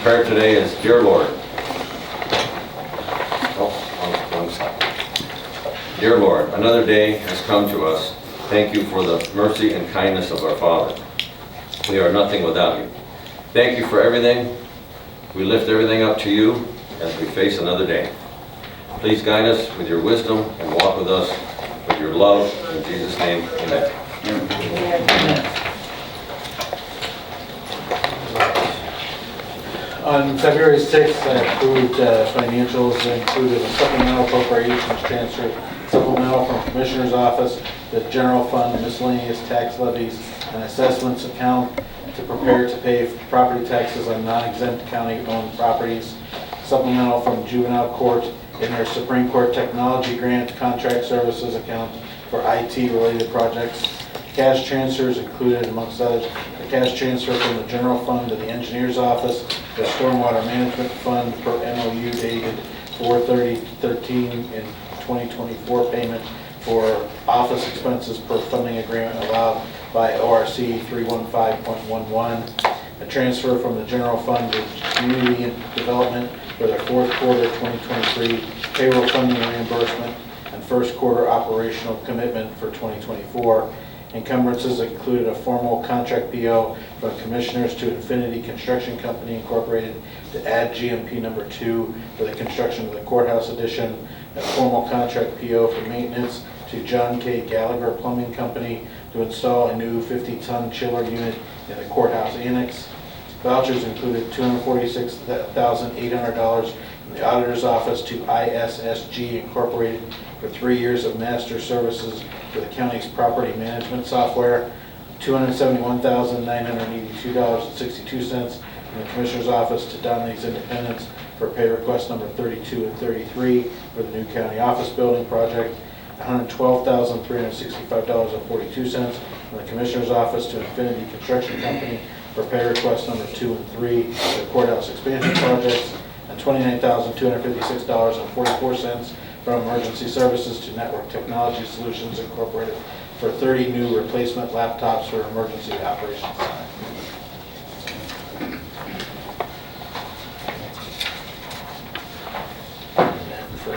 prayer today is, Dear Lord. Oh, one second. Dear Lord, another day has come to us. Thank you for the mercy and kindness of our Father. We are nothing without you. Thank you for everything. We lift everything up to you as we face another day. Please guide us with your wisdom and walk with us with your love. In Jesus' name, amen. On February 6th, I approved financials that included a supplemental appropriations transfer, supplemental from Commissioner's Office, the General Fund, miscellaneous tax levies, and assessments account to prepare to pay property taxes on non-exempt county-owned properties, supplemental from Juvenile Court in their Supreme Court Technology Grant Contract Services account for IT-related projects. Cash transfers included, amongst others, a cash transfer from the General Fund to the Engineer's Office, the Stormwater Management Fund per MOU dated 4/30/13 in 2024 payment for office expenses per funding agreement allowed by ORC 315.11. A transfer from the General Fund to Community Development for their fourth quarter 2023 payroll funding reimbursement and first quarter operational commitment for 2024. Encumbrances included a formal contract PO from Commissioners to Infinity Construction Company Incorporated to add GMP number 2 for the construction of the courthouse addition, a formal contract PO for maintenance to John K. Gallagher Plumbing Company to install a new 50-ton chiller unit in the courthouse annex. Vouchers included $246,800 from the Auditor's Office to ISSG Incorporated for 3 years of master services for the county's property management software, $271,982.62 from the Commissioner's Office to Donnelly's Independence for pay request number 32 and 33 for the new county office building project, $112,365.42 from the Commissioner's Office to Infinity Construction Company for pay request number 2 and 3 for the courthouse expansion projects, and $29,256.44 from Emergency Services to Network Technology Solutions Incorporated for 30 new replacement laptops for Emergency Operations Center. And for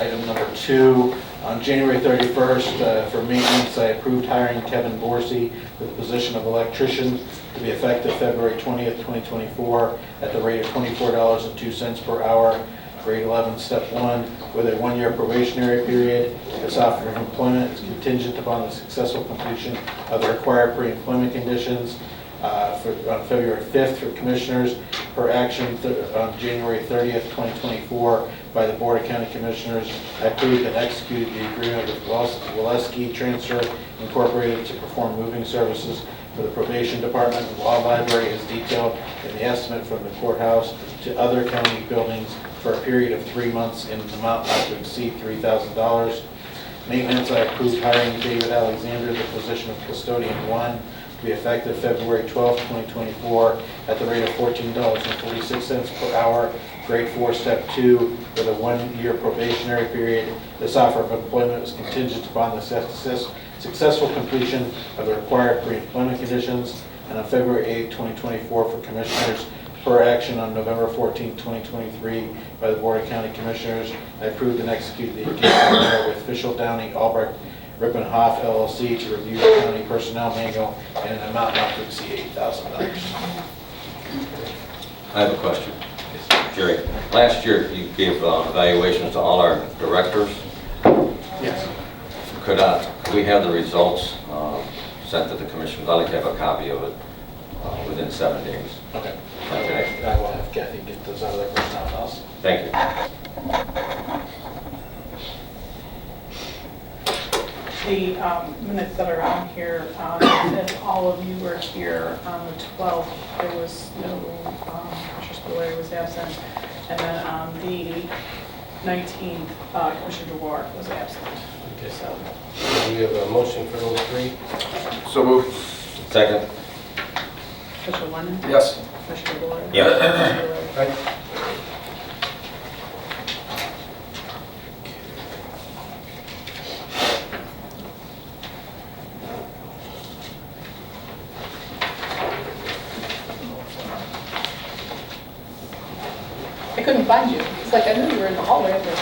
item number 2, on January 31st, for maintenance, I approved hiring Kevin Borsey for the position of electrician to be effective February 20th, 2024 at the rate of $24.02 per hour. Grade 11, Step 1, with a 1-year probationary period. This offer of employment is contingent upon the successful completion of the required pre-employment conditions. On February 5th for Commissioners, per action on January 30th, 2024 by the Board of County Commissioners, I approved and executed the agreement with Waleski Transfer Incorporated to perform moving services for the Probation Department and Law Library as detailed in the estimate from the courthouse to other county buildings for a period of 3 months in an amount not to exceed $3,000. Maintenance, I approved hiring David Alexander, the position of Custodian 1, to be effective February 12, 2024 at the rate of $14.46 per hour, grade 4, step 2, with a 1-year probationary period. This offer of employment is contingent upon the successful completion of the required pre-employment conditions. And on February 8, 2024 for Commissioners, per action on November 14, 2023 by the Board of County Commissioners, I approved and executed the engagement with Fischel Downey Albrecht Rippenhoff LLC to review the county personnel manual in an amount not to exceed $8,000. I have a question. Jerry, last year you gave evaluations to all our directors. Yes. Could we have the results sent to the commissioners? I'd like to have a copy of it within 7 days. Okay. Okay. I will have Kathy get those out of their personnel files. Thank you. The minutes that are on here, if all of you were here on the 12th, there was no, Commissioner Spiller was absent, and then on the 19th, Commissioner DeWar was absent. Okay. So do we have a motion for those 3? So moved. Second. Commissioner Lennon? Yes. Commissioner DeWar? Yes. Right. couldn't find you. It's like, I knew you were in the hallway, but.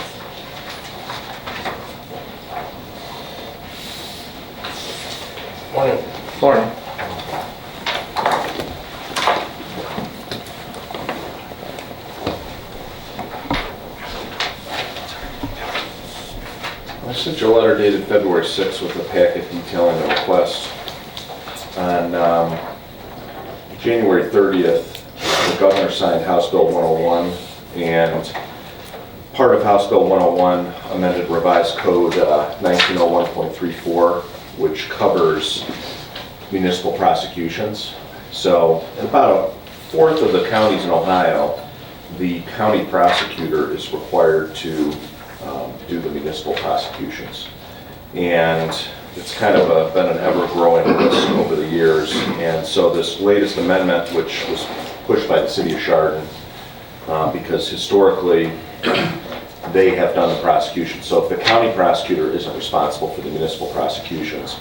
Morning. Morning. I sent you a letter dated February 6th with a packet detailing a request. On January 30th, the governor signed House Bill 101, and part of House Bill 101 amended revised code 1901.34, which covers municipal prosecutions. So in about a fourth of the counties in Ohio, the county prosecutor is required to do the municipal prosecutions. And it's kind of been an ever-growing list over the years. And so this latest amendment, which was pushed by the city of Chardon, because historically they have done the prosecution. So if the county prosecutor isn't responsible for the municipal prosecutions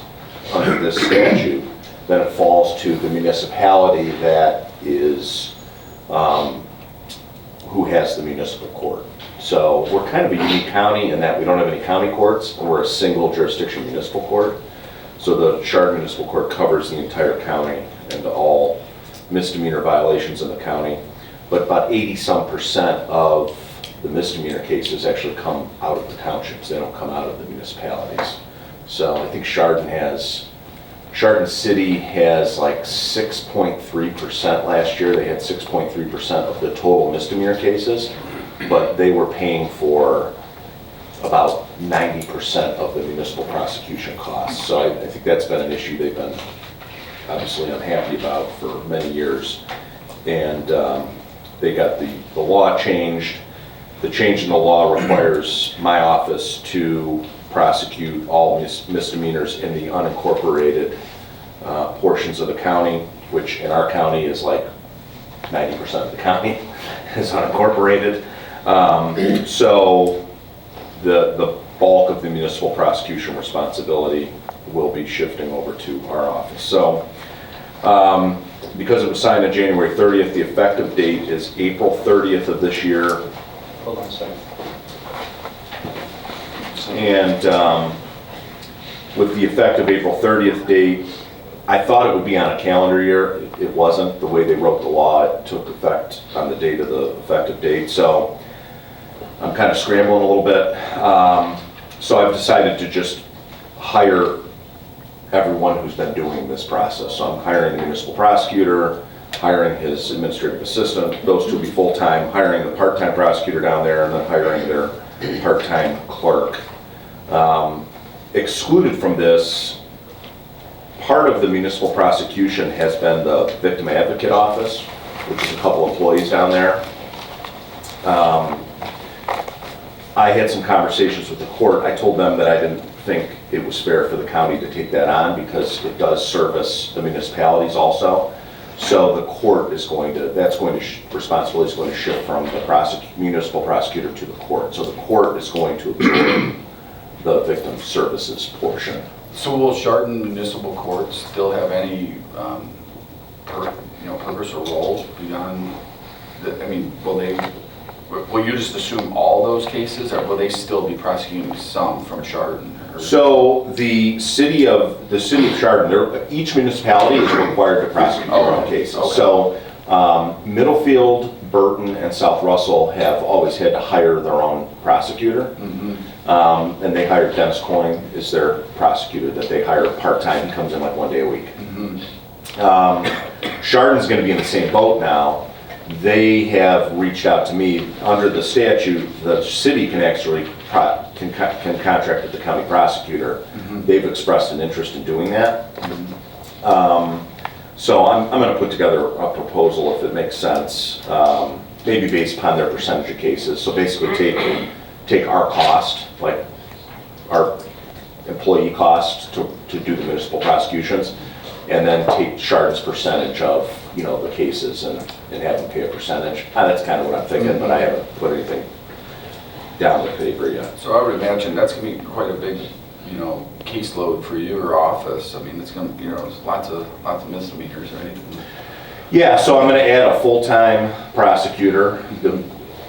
under this statute, then it falls to the municipality that is, who has the municipal court. So we're kind of a unique county in that we don't have any county courts, and we're a single jurisdiction municipal court. So the Chardon Municipal Court covers the entire county and all misdemeanor violations in the county. But about 80-some% of the misdemeanor cases actually come out of the townships. They don't come out of the municipalities. So I think Chardon City has like 6.3% last year. They had 6.3% of the total misdemeanor cases, but they were paying for about 90% of the municipal prosecution costs. So I think that's been an issue they've been obviously unhappy about for many years. And they got the law changed. The change in the law requires my office to prosecute all misdemeanors in the unincorporated portions of the county, which in our county is like 90% of the county is unincorporated. So the bulk of the municipal prosecution responsibility will be shifting over to our office. So because it was signed on January 30th, the effective date is April 30th of this year. Hold on a second. And with the effective April 30th date, I thought it would be on a calendar year. It wasn't. The way they wrote the law, it took effect on the date of the effective date. So I'm kind of scrambling a little bit. So I've decided to just hire everyone who's been doing this process. So I'm hiring the municipal prosecutor, hiring his administrative assistant. Those two will be full-time, hiring the part-time prosecutor down there, and then hiring their part-time clerk. Excluded from this, part of the municipal prosecution has been the victim advocate office, which is a couple employees down there. I had some conversations with the court. I told them that I didn't think it was fair for the county to take that on because it does service the municipalities also. So the court is responsibility is going to shift from the municipal prosecutor to the court. So the court is going to absorb the victim services portion. So will Chardon Municipal Court still have any, purpose or role beyond will you just assume all those cases, or will they still be prosecuting some from Chardon? So the city of Chardon, each municipality is required to prosecute their own cases. Okay. So Middlefield, Burton, and South Russell have always had to hire their own prosecutor. Mm-hmm. And they hired Dennis Coyne as their prosecutor that they hire part-time. He comes in like 1 day a week. Mm-hmm. Chardon's going to be in the same boat now. They have reached out to me. Under the statute, the city can actually can contract with the county prosecutor. Mm-hmm. They've expressed an interest in doing that. Mm-hmm. So I'm going to put together a proposal if it makes sense, maybe based upon their percentage of cases. So basically take our cost, like our employee cost to do the municipal prosecutions, and then take Chardon's percentage of the cases and have them pay a percentage. That's kind of what I'm thinking, but I haven't put anything down the paper yet. So I would imagine that's going to be quite a big, caseload for your office. I mean, it's going to be, lots of misdemeanors, right? Yeah, so I'm going to add a full-time prosecutor.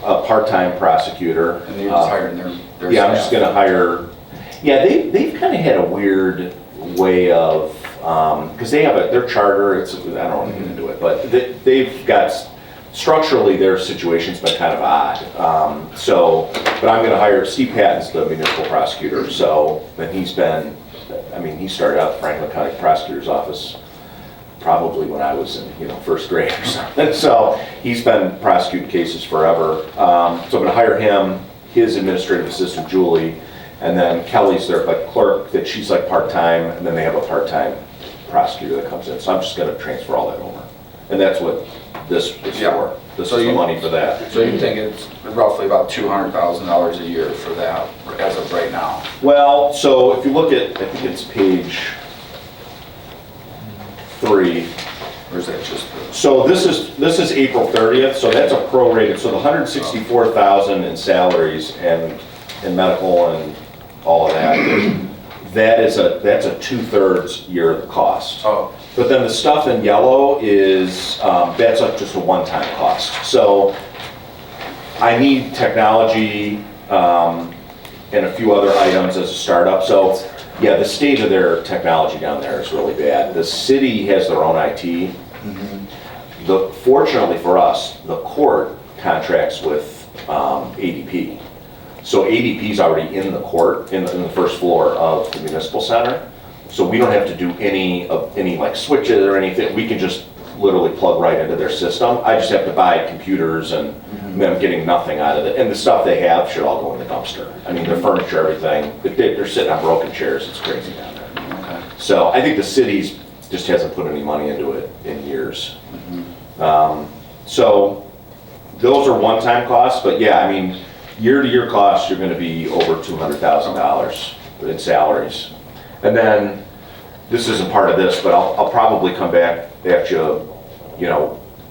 a part-time prosecutor. And you're just hiring their Yeah, I'm just staff. gonna hire, yeah, they've kind of had a weird way of, because they have their charter, I don't want to get into it, but they've got, structurally, their situation's been kind of odd. But I'm gonna hire, Steve Patton's the municipal prosecutor, so, and he started out at the Franklin County Prosecutor's Office probably when I was in, first grade or something. So he's been prosecuting cases forever. So I'm gonna hire him, his administrative assistant Julie, and then Kelly's their like clerk, that she's like part-time, and then they have a part-time prosecutor that comes in. So I'm just gonna transfer all that over. And that's what this is Yeah. for. This So is the you- money for that. So you think it's roughly about $200,000 a year for that as of right now? Well, so if you look at, I think it's page 3. Or is that just the? So this is April 30th, so that's a prorated, so the 164,000 in salaries and medical and all of that, that's a 2/3 year of the cost. Oh, But then the stuff in yellow is, that's just a one-time cost. So I need technology and a few other items as a startup. So yeah, the state of their technology down there is really bad. The city has their own IT. Fortunately for us, the court contracts with ADP. So ADP's already in the court, in the first floor of the municipal center. So we don't have to do any like switches or anything. We can just literally plug right into their system. I just have to buy computers and I'm getting nothing out of it. And the stuff they have should all go in the dumpster. I mean, their furniture, everything, they're sitting on broken chairs. It's crazy down there. okay. So I think the city's just hasn't put any money into it in years. So those are one-time costs, but yeah, I mean, year-to-year costs, you're gonna be over $200,000 in salaries. And then, this isn't part of this, but I'll probably come back at you,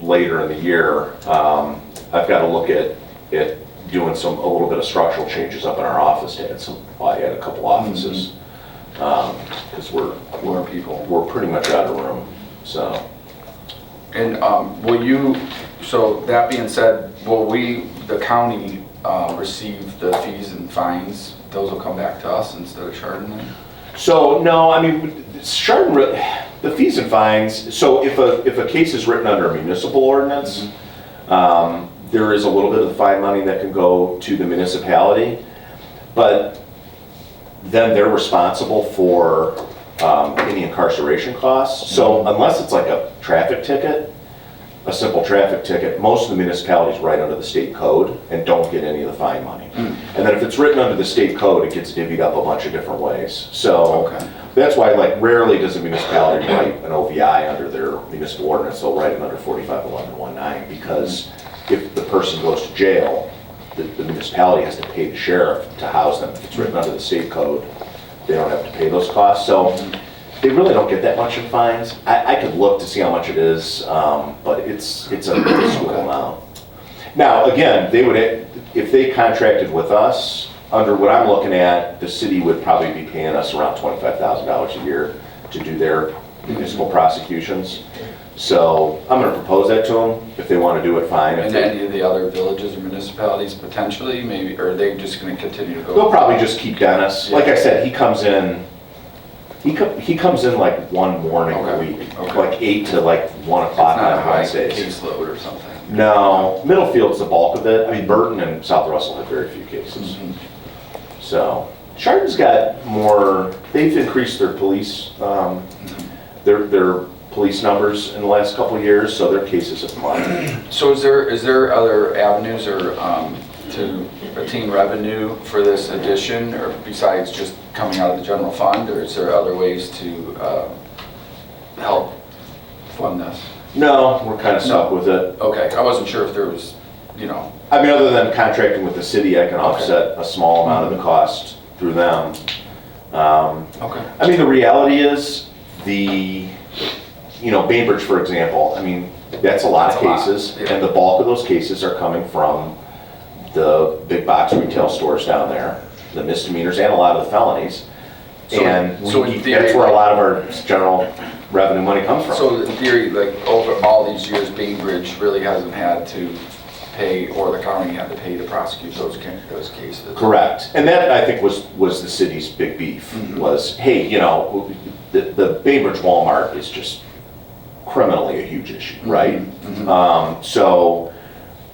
later in the year. I've got to look at doing a little bit of structural changes up in our office. I had a couple offices, because More people. we're pretty much out of room, so. And so that being said, will the county receive the fees and fines? Those will come back to us instead of Chardon then? So, no, I mean, Chardon, the fees and fines, so if a case is written under a municipal ordinance, there is a little bit of the fine money that can go to the municipality, but then they're responsible for any incarceration costs. So unless it's like a traffic ticket, a simple traffic ticket, most of the municipalities write under the state code and don't get any of the fine money. And then if it's written under the state code, it gets divvied up a bunch of different ways. So Okay. that's why, like, rarely does a municipality write an OVI under their municipal ordinance. They'll write it under 451119, because if the person goes to jail, the municipality has to pay the sheriff to house them. If it's written under the state code, they don't have to pay those costs. So they really don't get that much in fines. I could look to see how much it is, but it's a minuscule amount. Now, again, if they contracted with us, under what I'm looking at, the city would probably be paying us around $25,000 a year to do their municipal prosecutions. So I'm gonna propose that to them. If they wanna do it, fine. If And they- any of the other villages or municipalities potentially, maybe, or are they just gonna continue to go? They'll probably just keep Dennis. Like I said, he comes in like one morning a Okay, week, okay. like 8 to like 1 It's o'clock not a on high Wednesdays. caseload or something? No, Middlefield's the bulk of it. I mean, Burton and South Russell have very few cases. So, Chardon's got more, they've increased their police, their police numbers in the last couple of years, so their cases have climbed. So is there other avenues or to attain revenue for this addition, or besides just coming out of the general fund, or is there other ways to help fund this? No, we're kind of stuck with it. Okay, I wasn't sure if there was, I mean, other than contracting with the city, I can offset a small amount of the cost through them. okay. I mean, the reality is, Bainbridge, for example, I mean, that's a lot of That's a lot, cases, yeah. and the bulk of those cases are coming from the big box retail stores down there, the misdemeanors and a lot of the felonies. So- And so in theory, that's where a like- lot of our general revenue money comes from. So in theory, like over all these years, Bainbridge really hasn't had to pay, or the county had to pay to prosecute those cases. Correct. And that, I think, was the city's big beef, was, hey, you know, the Bainbridge Walmart is just criminally a huge issue, right? So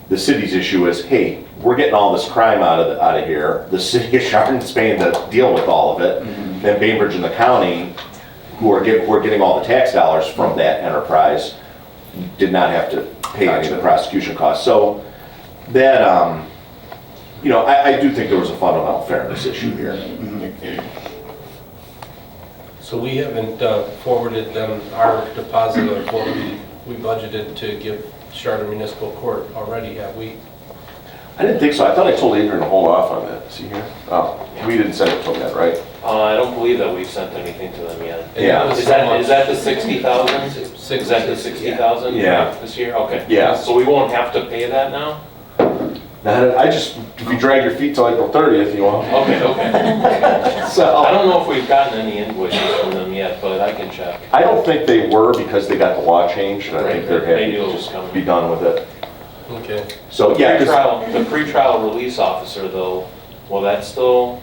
the city's issue is, hey, we're getting all this crime out of here. The city of Chardon's paying to deal with all of it. Then Bainbridge and the county, who are getting all the tax dollars from that enterprise, did not have to pay any of the prosecution costs. So that, you know, I do think there was a fundamental fairness issue here. So we haven't forwarded them our deposit of what we budgeted to give Chardon Municipal Court already, have we? I didn't think so. I thought I told Adrian to hold off on that. See here? Oh, we didn't send it to him yet, right? I don't believe that we've sent anything to them yet. And Yeah. was Is so much- that the 60,000? Is that the 60,000? Yeah. This year? Okay. Yeah. So we won't have to pay that now? I just, if you drag your feet till April 30th, you won't. Okay, okay. So, I don't know if we've gotten any invoices from them yet, but I can check. I don't think they were because they got the law changed, and I think they're Right. happy They knew to it was just coming. be done with it. Okay. So, yeah, 'cause- The pretrial release officer though, well, that's still,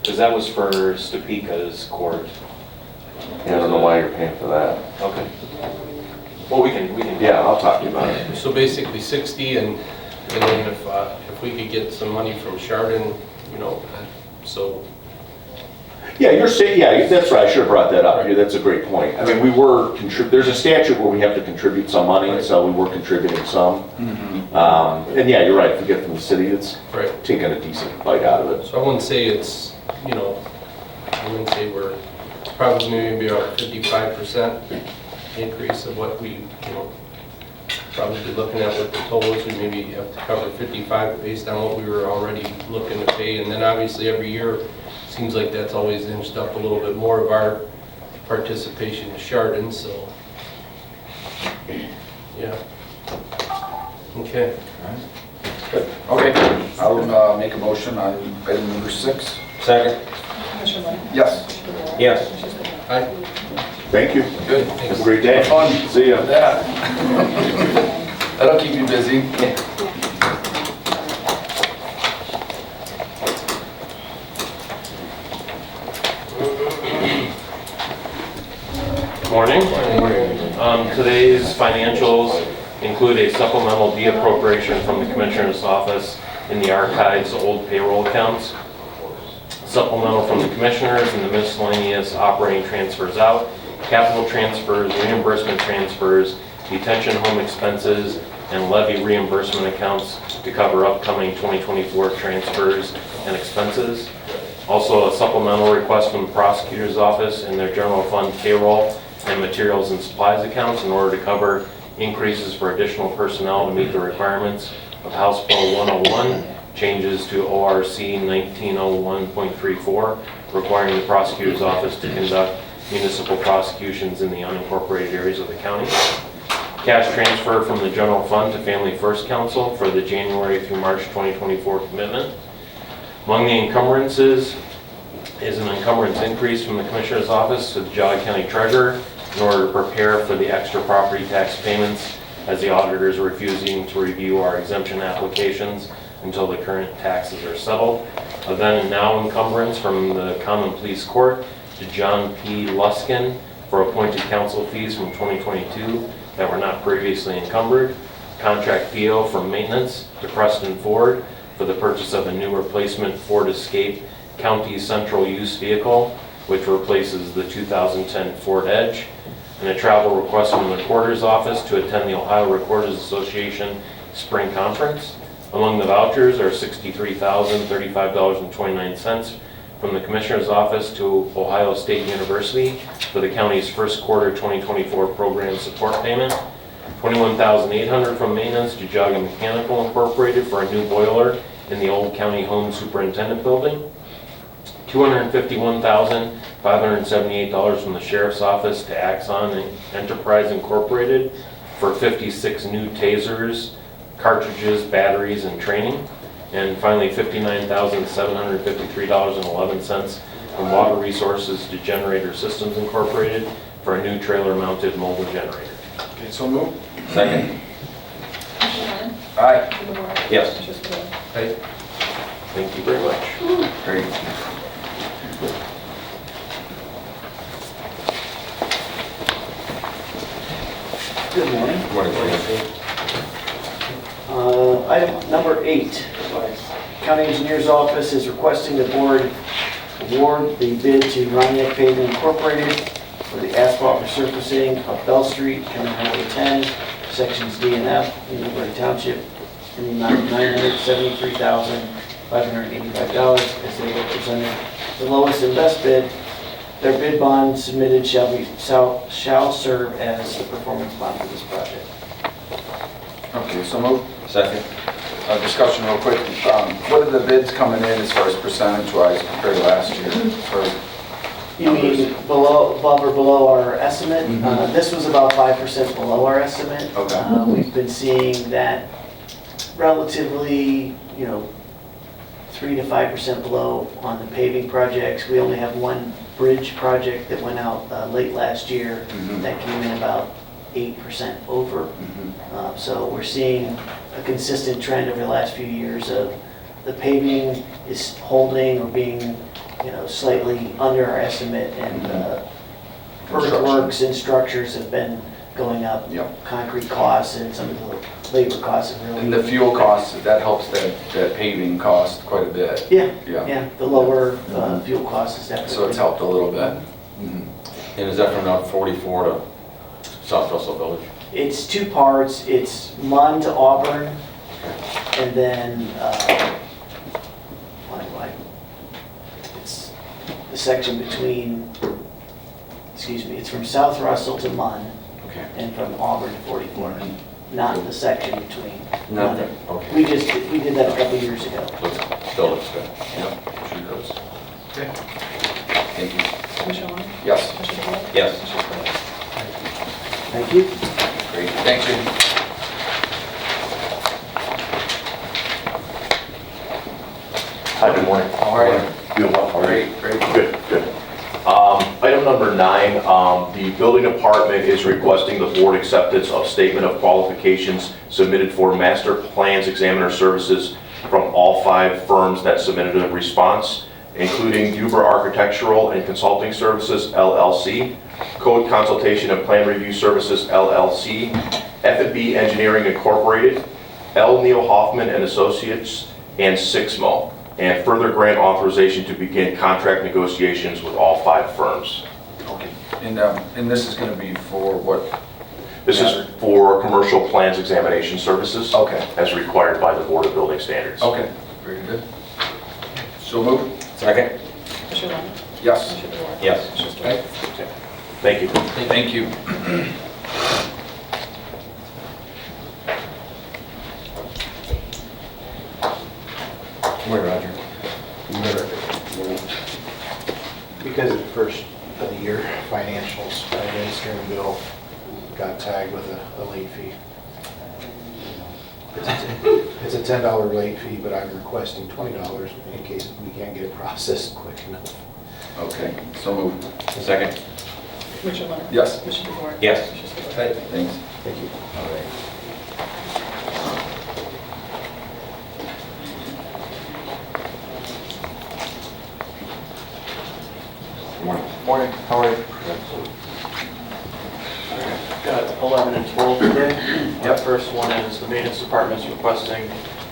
because that was for Stupika's court. yeah, I don't know why you're paying for that. Okay. Well, we can. Yeah, I'll talk to you about it. So basically 60, and then if we could get some money from Chardon, you know, so, Yeah, you're saying, yeah, that's right, I should have brought that up. Yeah, that's a great point. I mean, we were, there's a statute where we have to contribute some money, Right. so we were contributing some. And yeah, you're right, if we get from the city, it's right. taking a decent bite out of it. So I wouldn't say it's, you know, I wouldn't say it's probably maybe be about 55% increase of what we, you know, probably looking at what the total is. We maybe have to cover 55 based on what we were already looking to pay. And then obviously every year, seems like that's always inched up a little bit more of our participation in Chardon, so. Yeah. Okay. Okay, I'll make a motion on item number 6. Second? Commissioner Lennon? Yes. Yes. Commissioner Spillier? Aye. Thank you. Good. Have a great day. Fun. See ya. Yeah. That'll keep you busy. Morning. Today's financials include a supplemental de-appropriation from the Commissioner's Office in the archives old payroll accounts, supplemental from the Commissioners and the miscellaneous operating transfers out, capital transfers, reimbursement transfers, detention home expenses, and levy reimbursement accounts to cover upcoming 2024 transfers and expenses. Also, a supplemental request from the Prosecutor's Office in their general fund payroll and materials and supplies accounts in order to cover increases for additional personnel to meet the requirements of House Bill 101, changes to ORC 1901.34, requiring the Prosecutor's Office to conduct municipal prosecutions in the unincorporated areas of the county. Cash transfer from the general fund to Family First Council for the January through March 2024 commitment. Among the encumbrances is an encumbrance increase from the Commissioner's Office to the Jogga County Treasurer in order to prepare for the extra property tax payments as the auditors are refusing to review our exemption applications until the current taxes are settled. A then and now encumbrance from the Common Pleas Court to John P. Luskin for appointed counsel fees from 2022 that were not previously encumbered. Contract PO for maintenance to Preston Ford for the purchase of a new replacement Ford Escape County Central Use Vehicle, which replaces the 2010 Ford Edge, and a travel request from the Recorder's Office to attend the Ohio Recorders Association Spring Conference. Among the vouchers are $63,035.29 from the Commissioner's Office to Ohio State University for the county's first quarter 2024 program support payment. $21,800 from maintenance to Jogga Mechanical Incorporated for a new boiler in the Old County Home Superintendent Building. $251,578 from the Sheriff's Office to Axon Enterprise Incorporated for 56 new tasers, cartridges, batteries, and training. And finally, $59,753.11 from Water Resources to Generator Systems Incorporated for a new trailer-mounted mobile generator. Okay, so move. Second? Commissioner Lennon? Aye. Mr. DeWart? Yes. Mr. Spillier? Aye. Thank you very much. Great. Good morning. Good morning, Wayne. Item number 8, County Engineer's Office is requesting the board award the bid to Roniak Paving Incorporated for the asphalt resurfacing of Bell Street, County Highway 10, sections D and F in Newbury Township in the amount of $973,585 as they represented the lowest and best bid. Their bid bond submitted shall serve as the performance bond for this project. Okay, so move. Second. Discussion real quick. What are the bids coming in as far as percentage-wise compared to last year? As far as You mean below, above or below our estimate? Mhm. This was about 5% below our estimate. Okay. We've been seeing that relatively, 3 to 5% below on the paving projects. We only have one bridge project that went out late last year Mhm. that came in about 8% over. Mhm. So we're seeing a consistent trend over the last few years of the paving is holding or being, slightly under our estimate, and earthworks and structures have been going up. Yep. Concrete costs and some of the labor costs have really. And the fuel costs, that helps that paving cost quite a bit. Yeah, Yeah. yeah, the lower fuel costs is definitely. So it's helped a little bit. Mhm. And is that from Route 44 to South Russell Village? It's two parts. It's Munn to Auburn, and then, it's the section between, it's from South Russell to Munn, Okay. and from Auburn to 44, not the section between. Nothing, okay. We did that a couple years ago. Still looks good. Yep, sure does. Okay. Thank you. Commissioner Warren? Yes. Mr. DeWart? Yes. Mr. Spillier? Thank you. Great. Thanks, Jim. Hi, good morning. How are you? Doing well, how are you? Great, great. Good, good. Item number 9, the building department is requesting the board acceptance of statement of qualifications submitted for master plans examiner services from all 5 firms that submitted a response, including Huber Architectural and Consulting Services, LLC, Code Consultation and Plan Review Services, LLC, F&B Engineering Incorporated, L. Neil Hoffman and Associates, and Sixmo, and further grant authorization to begin contract negotiations with all 5 firms. Okay. And this is going to be for what? This is for commercial plans examination services. Okay. As required by the Board of Building Standards. Okay, very good. So move. Second? Commissioner Warren? Yes. Mr. DeWart? Yes. Mr. Spillier? Thank you. Thank you. Good morning, Roger. Because at the first of the year, financials, administering bill got tagged with a late fee. It's a $10 late fee, but I'm requesting $20 in case we can't get it processed quick enough. Okay, so move. Second? Commissioner Warren? Yes. Mr. DeWart? Yes. Mr. Spillier? Thanks. Thank you. All right. Good morning. Morning, how are you? Got 11 and 12 today. The first one is the maintenance department is requesting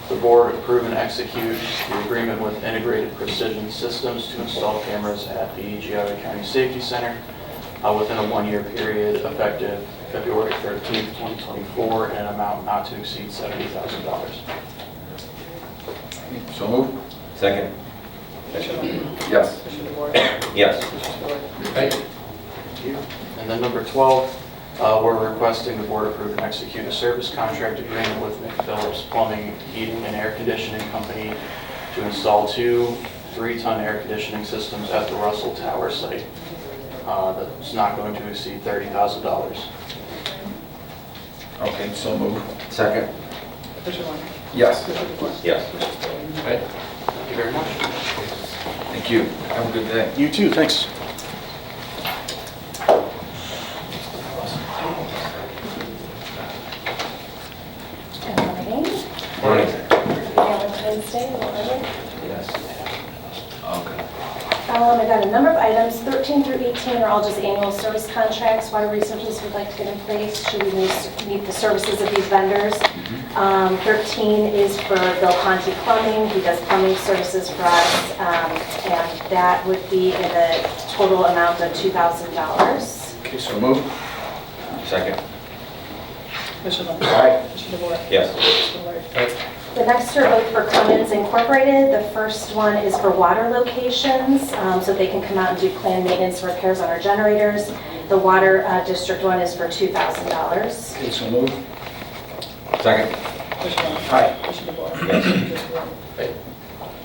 the board approve and execute the agreement with Integrated Precision Systems to install cameras at the Geauga County Safety Center within a 1-year period effective February 13th, 2024, and an amount not to exceed $70,000. So move. Second? Commissioner Warren? Yes. Mr. DeWart? Yes. Mr. Spillier? Right. Thank you. And then number 12, we're requesting the board approve and execute a service contract agreement with McPhillips Plumbing, Heating, and Air Conditioning Company to install 2 3-ton air conditioning systems at the Russell Tower site. That's not going to exceed $30,000. Okay, so move. Second? Commissioner Warren? Yes. Mr. DeWart? Yes. Mr. Spillier? Right. Thank you very much. Thank you. Have a good day. You too, thanks. And say, or whatever. Yes. Okay. I got a number of items, 13 through 18 are all just annual service contracts. Water Resources would like to get in place should we need the services of these vendors. 13 is for Bill Conti Plumbing. He does plumbing services for us, and that would be in the total amount of $2,000. Okay, so move. Second. Commissioner Lennon? Aye. Commissioner DeWort? Yes. Commissioner Spillier? The next are both for Cummins Incorporated. The first one is for water locations, so they can come out and do planned maintenance and repairs on our generators. The water district one is for $2,000. Okay, so move. Second. Commissioner Lennon? Aye. Commissioner DeWort? Yes. Commissioner Spillier?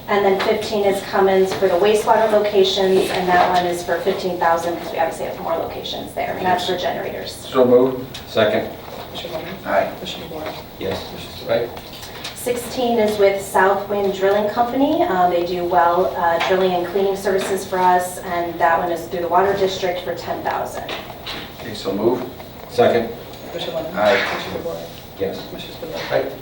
And then 15 is Cummins for the wastewater locations, and that one is for $15,000 because we obviously have more locations there, and that's for generators. So move. Second. Commissioner Lennon? Aye. Commissioner DeWort? Yes. Commissioner Spillier? 16 is with Southwind Drilling Company. They do well drilling and cleaning services for us, and that one is through the water district for $10,000. Okay, so move. Second. Commissioner Lennon? Aye. Commissioner DeWort? Yes. Commissioner Spillier?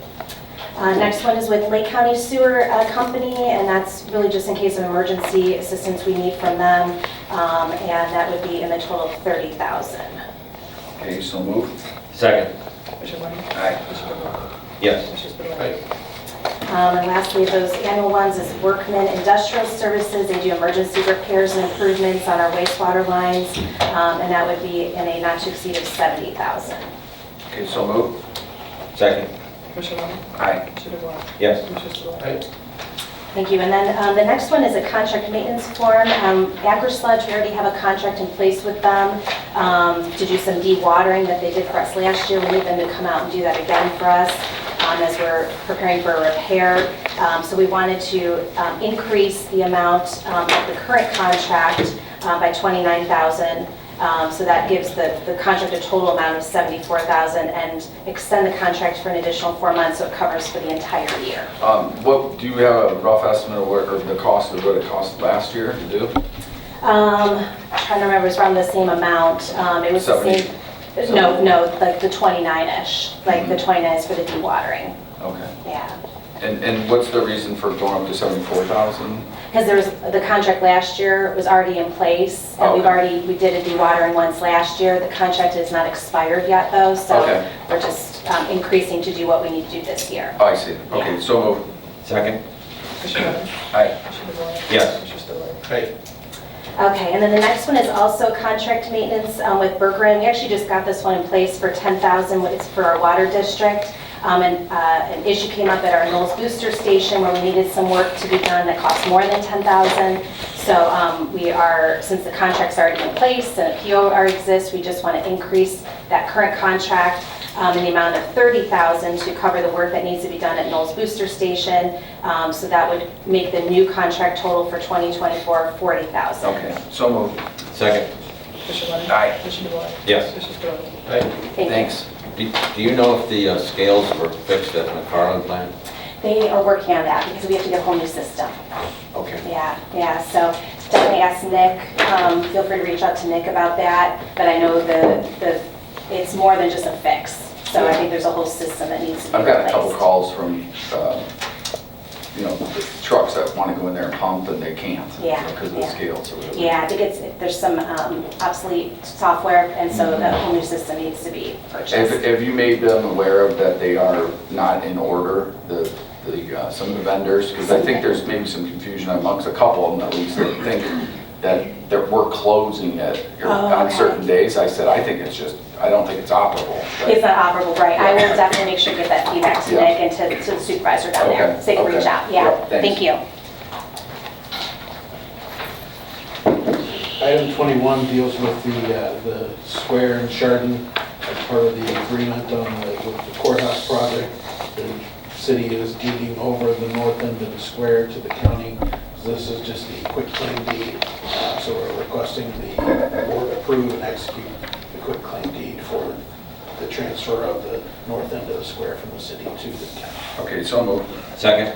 Aye. Next one is with Lake County Sewer Company, and that's really just in case of emergency assistance we need from them, and that would be in the total of $30,000. Okay, so move. Second. Commissioner Lennon? Aye. Commissioner DeWort? Yes. Commissioner Spillier? And lastly, those annual ones is Workman Industrial Services. They do emergency repairs and improvements on our wastewater lines, and that would be in a not to exceed of $70,000. Okay, so move. Second. Commissioner Lennon? Aye. Commissioner DeWort? Yes. Commissioner Spillier? Thank you. And then the next one is a contract maintenance form. Agri-Sludge, we already have a contract in place with them to do some dewatering that they did for us last year. We need them to come out and do that again for us as we're preparing for a repair. So we wanted to increase the amount of the current contract by $29,000. So that gives the contract a total amount of $74,000 and extend the contract for an additional 4 months so it covers for the entire year. What, do you have a rough estimate of what, or the cost of what it cost last year to do? I'm trying to remember, it was around the same amount. It was the 70. same, no, like the 29-ish, like the 29 is for the dewatering, Okay. yeah. And what's the reason for going up to 74,000? Because there was, the contract last year was already in place, and Okay. we did a dewatering once last year. The contract is not expired yet though, so Okay. we're just increasing to do what we need to do this year. Oh, I see. Okay, so move. Second. Commissioner Lennon? Aye. Commissioner DeWort? Yes. Commissioner Spillier? Aye. Okay, and then the next one is also contract maintenance with Bergeron. We actually just got this one in place for $10,000. It's for our water district. An issue came up at our Knowles Booster Station where we needed some work to be done that cost more than $10,000. So we are, since the contract's already in place and a PO already exists, we just want to increase that current contract in the amount of $30,000 to cover the work that needs to be done at Knowles Booster Station. So that would make the new contract total for 2024 $40,000. Okay, so move. Second. Commissioner Lennon? Aye. Commissioner DeWort? Yes. Commissioner Spillier? Aye. Thank you. Thanks. Do you know if the scales were fixed at McFarland plant? They are working on that because we have to get a whole new system. Okay. Yeah, so definitely ask Nick, feel free to reach out to Nick about that, but I know it's more than just a fix. So I think there's a whole system that needs to be I've replaced. got a couple calls from, the trucks that want to go in there and pump and they can't. Yeah, Because of the yeah. scales or whatever. Yeah, I think there's some obsolete software, and so that whole new system needs to be purchased. Have you made them aware of that they are not in order, some of the vendors? Because I think there's maybe some confusion amongst a couple of them at least. They think that we're closing it on okay. certain days. I said, I don't think it's operable. But- It's not operable, right? I will definitely make sure to get that feedback to Yeah. Nick and to the supervisor down there, Okay, so they can reach okay. out. Yeah, Yep, thanks. thank you. Item 21 deals with the square in Chardon as part of the agreement with the courthouse project. The city is deeding over the north end of the square to the county. This is just the quitclaim deed, so we're requesting the board approve and execute the quitclaim deed for the transfer of the north end of the square from the city to the county. Okay, so moved. Second.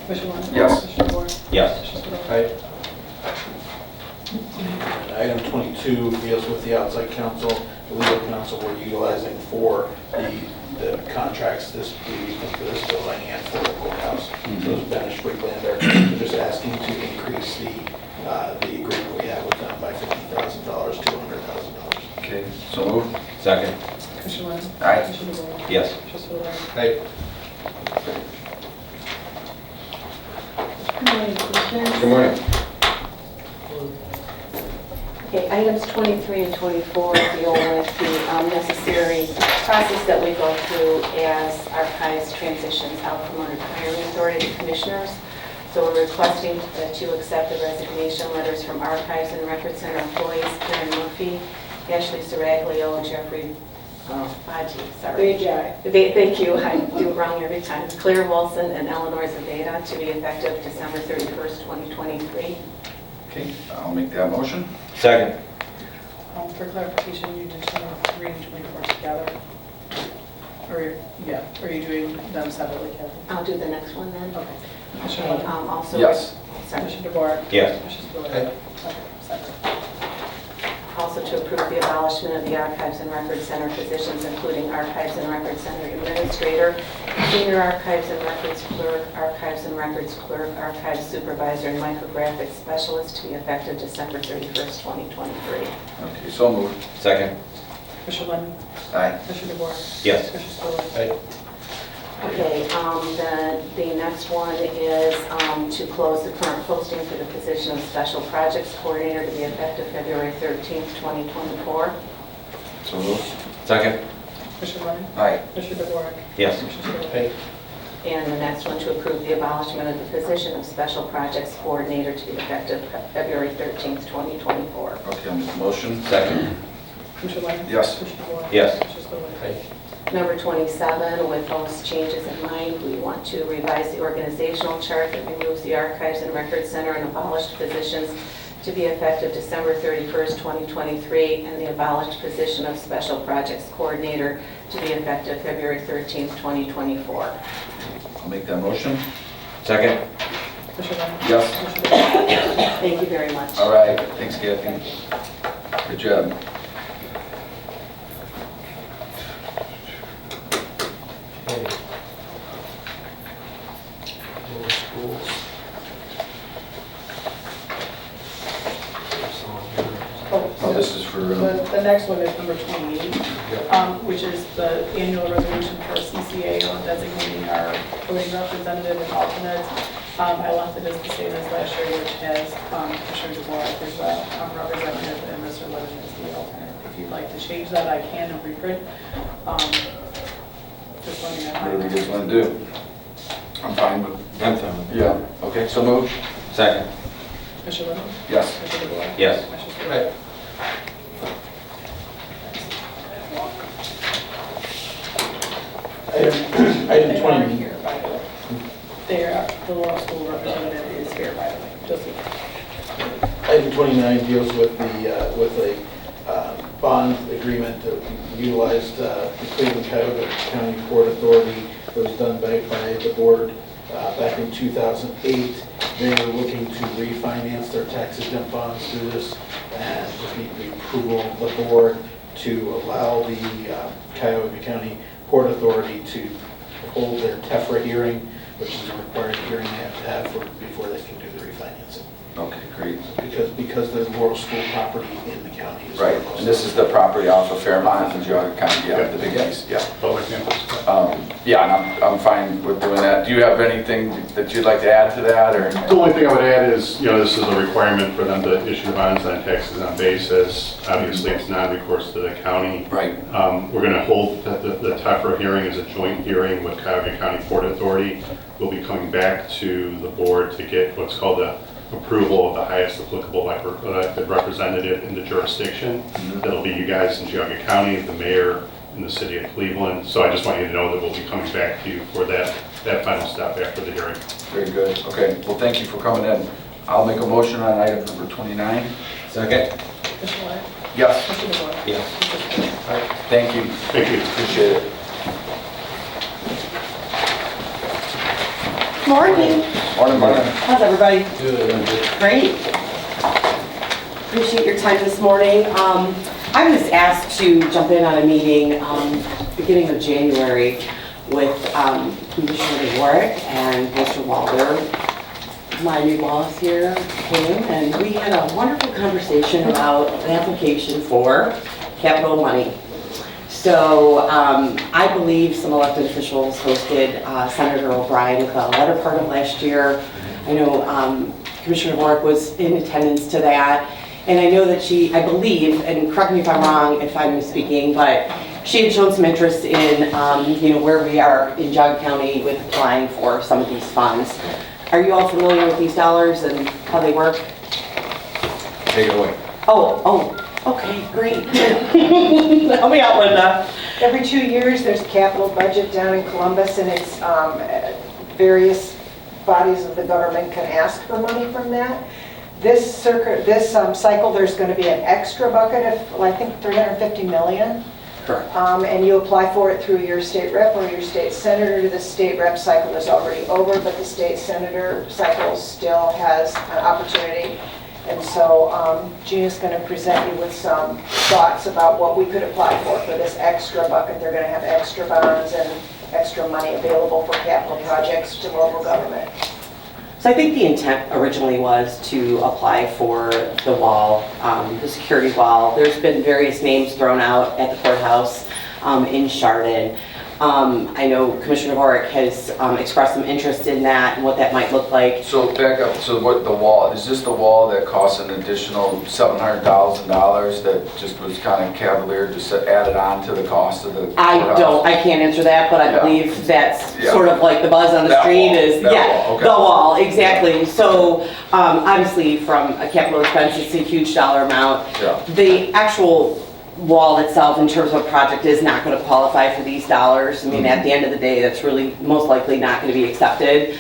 Commissioner Lennon? Yes. Commissioner DeWort? Yes. Commissioner Spillier? Aye. Item 22 deals with the outside counsel, the legal counsel we're utilizing for the contracts for this building and for the courthouse. So it's Benish Freelander. We're just asking to increase the agreement we have with them by $50,000 to $100,000. Okay, so moved. Second. Commissioner Lennon? Aye. Commissioner DeBoer? Yes. Trustee Lauer? Aye. Good morning, Commissioners. Good morning. Okay, items 23 and 24 deal with the necessary process that we go through as archives transitions out from under the hiring authority to commissioners. So we're requesting that you accept the resignation letters from Archives and Record Center employees Karen Murphy, Ashley Saraglio, and Jeffrey Baji, sorry. Thank you, I do it wrong every time. Claire Wilson and Eleanor Zaveda to be effective December 31st, 2023. Okay, I'll make that motion. Second. For clarification, you did 23 and 24 together? Or, yeah, are you doing them separately, Kathy? I'll do the next one then. Okay. Commissioner And Lennon? also. Yes. Sorry. Commissioner DeBoer? Yes. Commissioner Aye. Spillier? Okay, separate. Also to approve the abolishment of the Archives and Record Center positions, including Archives and Record Center Administrator, Senior Archives and Records Clerk, Archives and Records Clerk, Archives Supervisor, and Micrographics Specialist to be effective December 31st, 2023. Okay, so moved. Second. Commissioner Lennon? Aye. Commissioner DeBoer? Yes. Commissioner Spillier? Aye. Okay, the next one is to close the current posting for the position of Special Projects Coordinator to be effective February 13th, 2024. So moved. Second. Commissioner Lennon? Aye. Commissioner DeBoer? Yes. Commissioner Spillier? Aye. And the next one to approve the abolishment of the position of Special Projects Coordinator to be effective February 13th, 2024. Okay, I'll make the motion. Second. Commissioner Lennon? Yes. Commissioner DeBoer? Yes. Commissioner Spillier? Aye. Number 27, with those changes in mind, we want to revise the organizational chart that removes the Archives and Records Center and abolished positions to be effective December 31st, 2023, and the abolished position of Special Projects Coordinator to be effective February 13th, 2024. I'll make that motion. Second. Commissioner Lennon? Yes. Commissioner DeBoer? Thank you very much. All right, thanks, Kathy. Good job. Okay. More schools. Oh, this is for, The next one is number 28, which is the annual resolution for CCA on designating our voting representative and alternate. I left it as the same as last year, which has Commissioner DeBoer as the representative and Mr. Levin as the alternate. If you'd like to change that, I can and reprint. Just let me know. whatever you guys want to do. I'm fine with, I'm fine with yeah, okay, so moved. Second. Commissioner Lennon? Yes. Commissioner DeBoer? Yes. Commissioner Spillier? Aye. Item They are 20. here, by the way. The law school representative is here, by the way, just so you know. Item 29 deals with a bond agreement that we utilized the Cleveland Cuyahoga County Port Authority that was done by the board back in 2008. They were looking to refinance their tax exempt bonds through this, and just need the approval of the board to allow the Cuyahoga County Port Authority to hold their TEFRA hearing, which is a required hearing they have to have before they can do the refinancing. Okay, great. Because the Laurel School property in the county is. Right, and this is the property off of Fairmont and Geauga County, yeah, the big piece, yeah. Yeah, and I'm fine with doing that. Do you have anything that you'd like to add to that, or? The only thing I would add is, this is a requirement for them to issue bonds on taxes on basis. Obviously, it's non-recourse to the county. Right. We're going to hold the TEFRA hearing as a joint hearing with Cuyahoga County Port Authority. We'll be coming back to the board to get what's called the approval of the highest applicable elected representative in the jurisdiction. That'll be you guys in Geauga County, the mayor in the city of Cleveland. So I just want you to know that we'll be coming back to you for that final step after the hearing. Very good, okay. Well, thank you for coming in. I'll make a motion on item number 29. Second. Commissioner Lennon? Yes, Commissioner DeBoer? Yes. Commissioner Spillier? thank you. Thank you. Appreciate it. Morning. Morning, Martin. How's everybody? Good. Great. Appreciate your time this morning. I was asked to jump in on a meeting beginning of January with Commissioner Warwick and Mr. Walder. My new boss here came, and we had a wonderful conversation about an application for capital money. So I believe some elected officials hosted Senator O'Brien with a letter part of last year. I know Commissioner Warwick was in attendance to that. And I know that she, I believe, and correct me if I'm wrong if I'm misspeaking, but she had shown some interest in, where we are in Geauga County with applying for some of these funds. Are you all familiar with these dollars and how they work? Take it away. Oh, okay, great. Help me out, Linda. Every 2 years, there's a capital budget down in Columbus, and it's various bodies of the government can ask for money from that. This cycle, there's going to be an extra bucket of, I think, $350 million. Correct. And you apply for it through your state rep or your state senator. The state rep cycle is already over, but the state senator cycle still has an opportunity. And so Gina's going to present you with some thoughts about what we could apply for this extra bucket. They're going to have extra bonds and extra money available for capital projects to local government. So I think the intent originally was to apply for the wall, the security wall. There's been various names thrown out at the courthouse in Chardon. I know Commissioner Warwick has expressed some interest in that and what that might look like. So back up, so what the wall, is this the wall that costs an additional $700,000 that just was kind of cavalier, just added on to the cost of the courthouse? I can't answer that, but I believe that's sort of like the buzz on the That street wall, is, that yeah, wall, okay. the wall, exactly. So obviously from a capital expense, it's a huge dollar amount. Yeah. The actual wall itself in terms of a project is not going to qualify for these dollars. I mean, at the end of the day, that's really most likely not going to be accepted.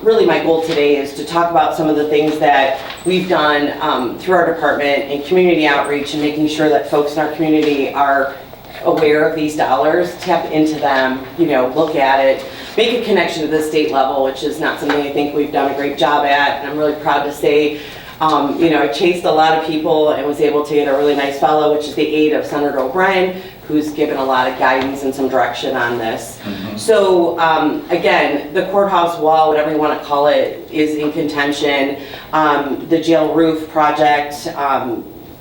Really my goal today is to talk about some of the things that we've done through our department in community outreach and making sure that folks in our community are aware of these dollars, tap into them, look at it, make a connection to the state level, which is not something I think we've done a great job at, and I'm really proud to say I chased a lot of people and was able to get a really nice fellow, which is the aide of Senator O'Brien, who's given a lot of guidance and some direction on this. So again, the courthouse wall, whatever you want to call it, is in contention. The jail roof project,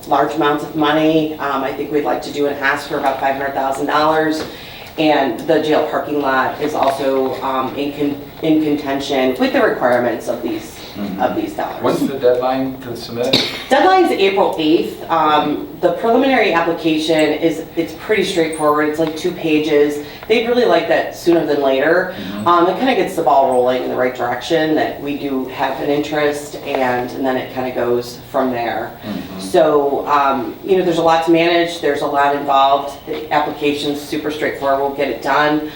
large amounts of money. I think we'd like to do an ask for about $500,000. And the jail parking lot is also in contention with the requirements of these dollars. When's the deadline to submit? Deadline's April 8th. The preliminary application it's pretty straightforward. It's like 2 pages. They'd really like that sooner than later. It kind of gets the ball rolling in the right direction, that we do have an interest, and then it kind of goes from there. So, there's a lot to manage. There's a lot involved. The application's super straightforward. We'll get it done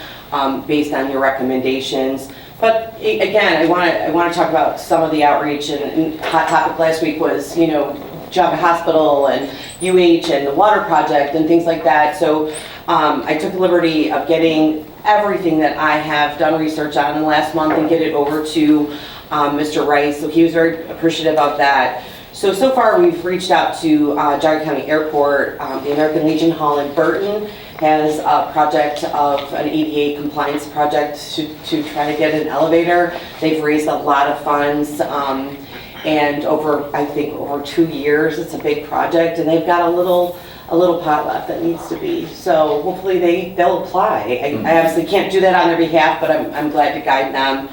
based on your recommendations. But again, I want to talk about some of the outreach, and hot topic last week was, Geauga Hospital and UH and the water project and things like that. So I took the liberty of getting everything that I have done research on in the last month and get it over to Mr. Rice. So he was very appreciative of that. So far we've reached out to Geauga County Airport. The American Legion Hall in Burton has a project of an ADA compliance project to try to get an elevator. They've raised a lot of funds, and I think over 2 years, it's a big project, and they've got a little pot left that needs to be. So hopefully they'll apply. I obviously can't do that on their behalf, but I'm glad to guide them.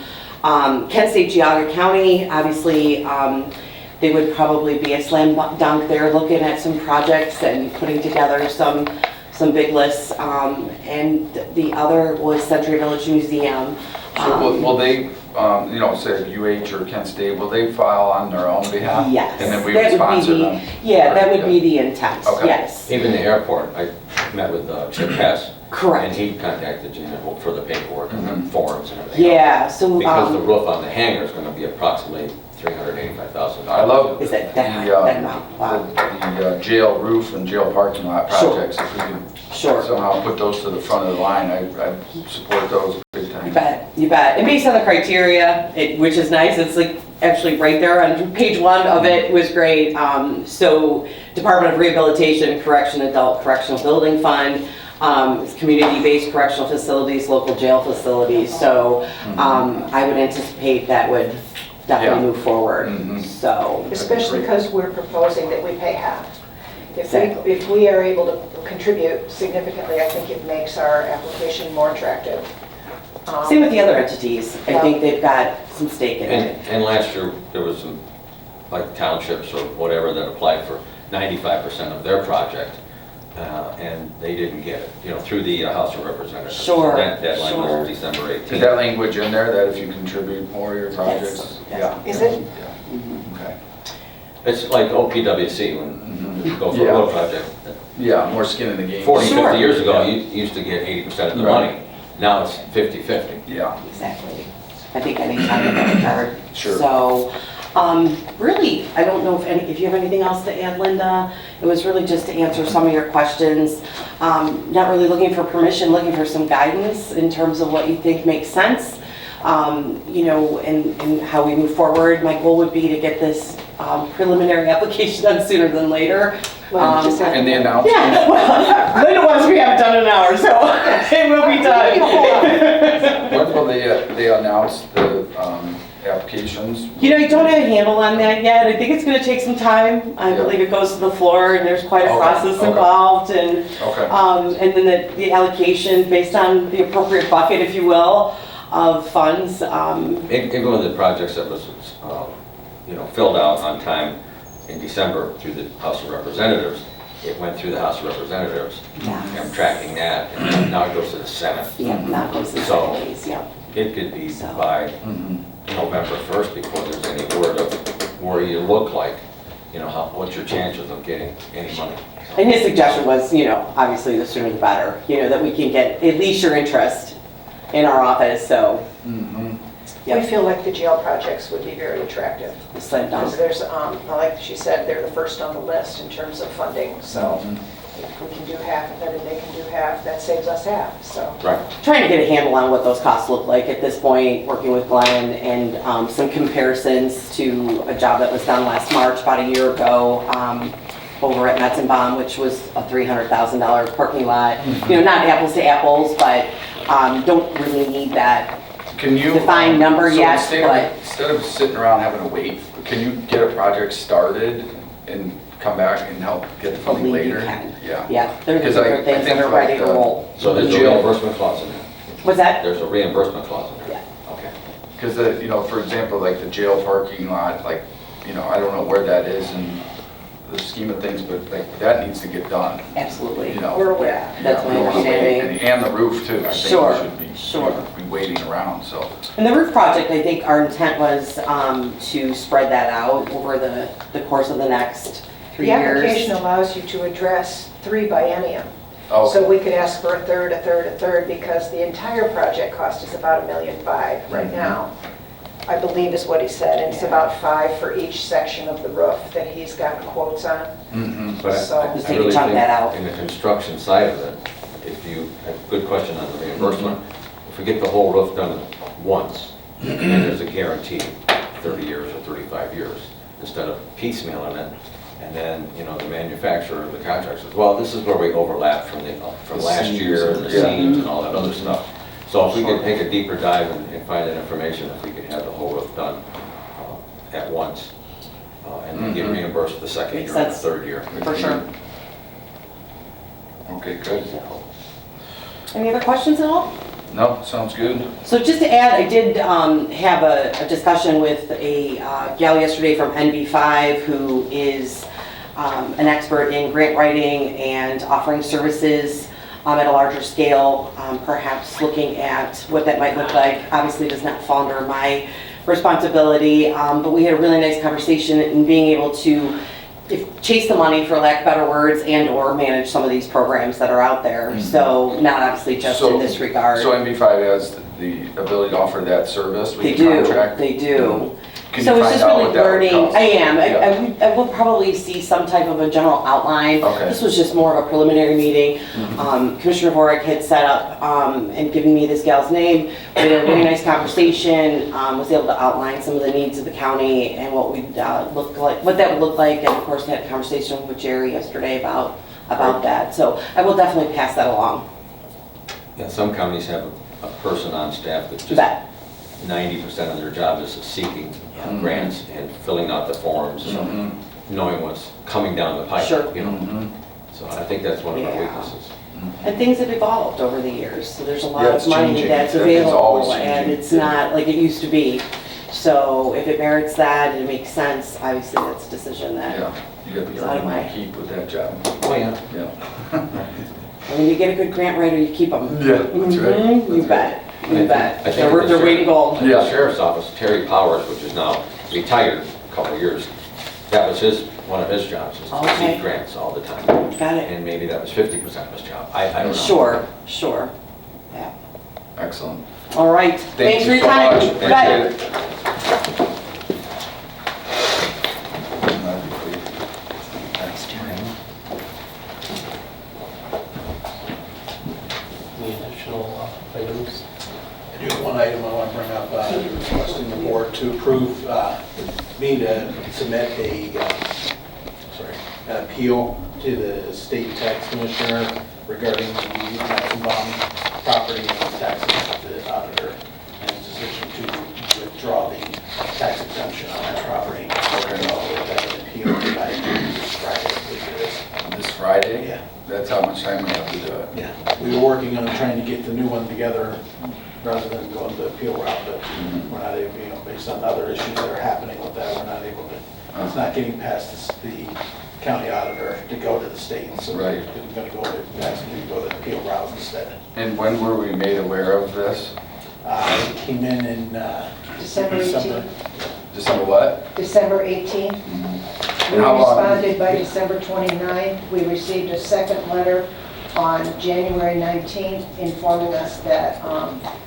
Kent State Geauga County, obviously, they would probably be a slam dunk. They're looking at some projects and putting together some big lists, and the other was Century Village Museum. So will they, say UH or Kent State, will they file on their own behalf? Yes. And then we would sponsor them? Yeah, that would be the intent, Okay. yes. Even the airport, I met with Chip Hess. Correct. And he contacted Gina for the paperwork and the forms and everything. Yeah, so. Because the roof on the hangar is going to be approximately $385,000. I love Is that the amount? Wow. the jail roof and jail parking lot projects. If we can somehow put those to the front of the line, I support those big time. You bet. And based on the criteria, which is nice, it's like actually right there on page 1 of it was great. So Department of Rehabilitation, Correction, Adult Correctional Building Fund, community-based correctional facilities, local jail facilities. So I would anticipate that would definitely move forward. So Especially because we're proposing that we pay half. Exactly. If we are able to contribute significantly, I think it makes our application more attractive. same with the other entities. I think they've got some stake in it. And last year, there was some, like townships or whatever that applied for 95% of their project, and they didn't get it, you know, through the House of Representatives. Sure, That deadline sure. was December 18th. Is that language in there, that if you contribute more of your projects? Yes. Yeah. Is it? Yeah. Okay. It's like OPWC, when you go for a road project. Yeah, more skin in the game. 40, Sure. 50 years ago, you used to get 80% of the Right. money. Now it's 50-50. Yeah. Exactly. I think anytime in that regard. Sure. So, really, I don't know if you have anything else to add, Linda. It was really just to answer some of your questions. Not really looking for permission, looking for some guidance in terms of what you think makes sense. You know, and how we move forward. My goal would be to get this preliminary application done sooner than later. And the announcement? Yeah, well, Linda wants me to have it done in an hour, so it will be done. When will they announce the applications? You know, I don't have a handle on that yet. I think it's gonna take some time. I believe it goes to the floor and there's quite a Okay, process okay. involved and, Okay. and then the allocation based on the appropriate bucket, if you will, of funds. Even with the projects that was, you know, filled out on time in December through the House of Representatives, it went through the House of Representatives. Yeah. I'm tracking that, and now it goes to the Senate. Yeah, that goes in So- that case, yeah. It could be So- by Mhm. November 1st before there's any word of where you look like, you know, what's your chances of getting any money? And his suggestion was, you know, obviously the sooner the better, you know, that we can get at least your interest in our office, so. Mhm. We feel like the jail projects would be very attractive. Slam dunk. Because there's, like she said, they're the first on the list in terms of funding. So if we can do half of it and they can do half, that saves us half, so. Right. Trying to get a handle on what those costs look like at this point, working with Glenn, and some comparisons to a job that was done last March, about a year ago, over at Metzenbaum, which was a $300,000 parking lot. You know, not apples to apples, but don't really need that Can you? defined number so yet, Instead of sitting around having to wait, can you get a project started and come back and help get the funding believe you later? can. Yeah. Yeah, there are Because I different things that think are ready like to the- roll. So there's a jail- reimbursement clause in there. Was that? There's a reimbursement clause in there. Yeah. Okay. Because you know, for example, like the jail parking lot, like, you know, I don't know where that is in the scheme of things, but like, that needs to get done, Absolutely. you know? We're aware. That's my Yeah, we're understanding. waiting. And the roof too, I think Sure, we should be, sure. be waiting around, so. And the roof project, I think our intent was to spread that out over the course of the next 3 The years. application allows you to address 3 biennium. Oh, So we could ask for a third, because the entire project cost is about $1.5 million right now, I believe is what he said. And it's about 5 for each section of the roof that he's got quotes on. mhm. But So- Just I take a really chunk think that out. in the construction side of it, if you, a good question on the reimbursement, if we get the whole roof done once, and there's a guarantee, 30 years or 35 years, instead of piecemealing it, and then, you know, the manufacturer, the contractor says, well, this is where we overlap from The last seams, year, and the yeah. seams and all that other stuff. So if we could take a deeper dive and find that information, if we could have the whole roof done at once, and then get Mhm. reimbursed the second Makes year and the sense. third year. For sure. Okay, good. Any other questions at all? No, sounds good. So just to add, I did have a discussion with a gal yesterday from NV5 who is an expert in grant writing and offering services at a larger scale, perhaps looking at what that might look like. Obviously does not fall under my responsibility, but we had a really nice conversation in being able to chase the money, for lack of better words, and or manage some of these programs that are out there. So not obviously just in this regard. So MV5 has the ability to offer that service with They the do, contract? they do. Can So you it's find just out really what that would learning. cost? I am. Yeah. I will probably see some type of a general outline. Okay. This was just more of a preliminary meeting. Commissioner Vorak had set up and given me this gal's name. We had a really nice conversation. Was able to outline some of the needs of the county and what we'd look like, what that would look like. And of course, had a conversation with Jerry yesterday about that. So I will definitely pass that along. Yeah, some counties have a person on staff that just Bet. 90% of their job is seeking grants and filling out the forms, so knowing what's coming down the pipe, Sure. you know. So I think that's one of our Yeah. weaknesses. And things have evolved over the years, so there's a lot Yeah, of it's money changing. that's Everything's always available, and changing. it's not like it used to be. So if it merits that and it makes sense, obviously that's a decision that, Yeah, you got It's the out of argument my- to keep with that job. Oh, yeah. Yeah. when you get a good grant writer, you keep them. Yeah, that's right. You bet, you bet. I think They're worth the their weight in gold. The sheriff's office, Terry Powers, which is now retired a couple of years, that was one of his jobs, is to Okay. seek grants all the time. Got it. And maybe that was 50% of his job. I don't know. Sure. Yeah. Excellent. All right. Thank Thanks for you your so time. much. You bet. Appreciate it. Any additional items? I do have one item I want to bring up, requesting the board to approve me to submit an appeal to the state tax commissioner regarding the Matzenbaum property and the taxes of the auditor and his decision to withdraw the tax exemption on that property. And I'll get that appeal by this Friday, I believe it is. This Friday? Yeah. That's how much time we have to do it. Yeah, we were working on trying to get the new one together rather than going the appeal route, but we're not able, based on other issues that are happening with that, we're not able to, it's not getting past the county auditor to go to the state, so we're Right. going to go the appeal route instead. And when were we made aware of this? It came in December 18th. December what? December 18th. We And how long- responded by December 29th. We received a second letter on January 19th informing us that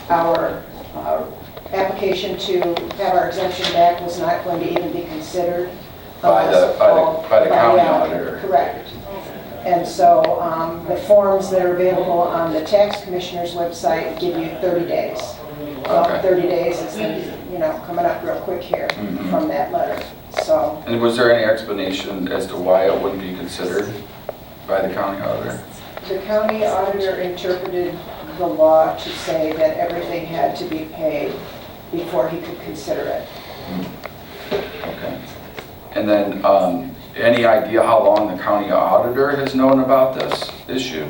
our application to have our exemption back was not going to even be considered. By the county the auditor. Correct. And so the forms that are available on the tax commissioner's website give you 30 days. Well, Okay. 30 days is, coming up real quick here from that letter, so. And was there any explanation as to why it wouldn't be considered by the county auditor? The county auditor interpreted the law to say that everything had to be paid before he could consider it. Okay. And then, any idea how long the county auditor has known about this issue?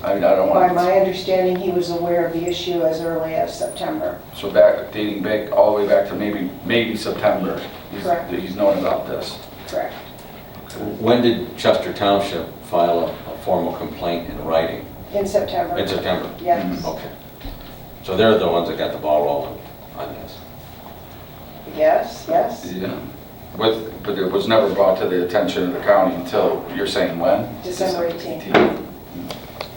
I mean, I don't By want my to, understanding, he was aware of the issue as early as September. so dating back, all the way back to maybe September. Correct. He's known about this. Correct. When did Chester Township file a formal complaint in writing? In September. In September? Yes. Okay. So they're the ones that got the ball rolling on this. Yes, yes. Yeah. But it was never brought to the attention of the county until, you're saying when? December 18th.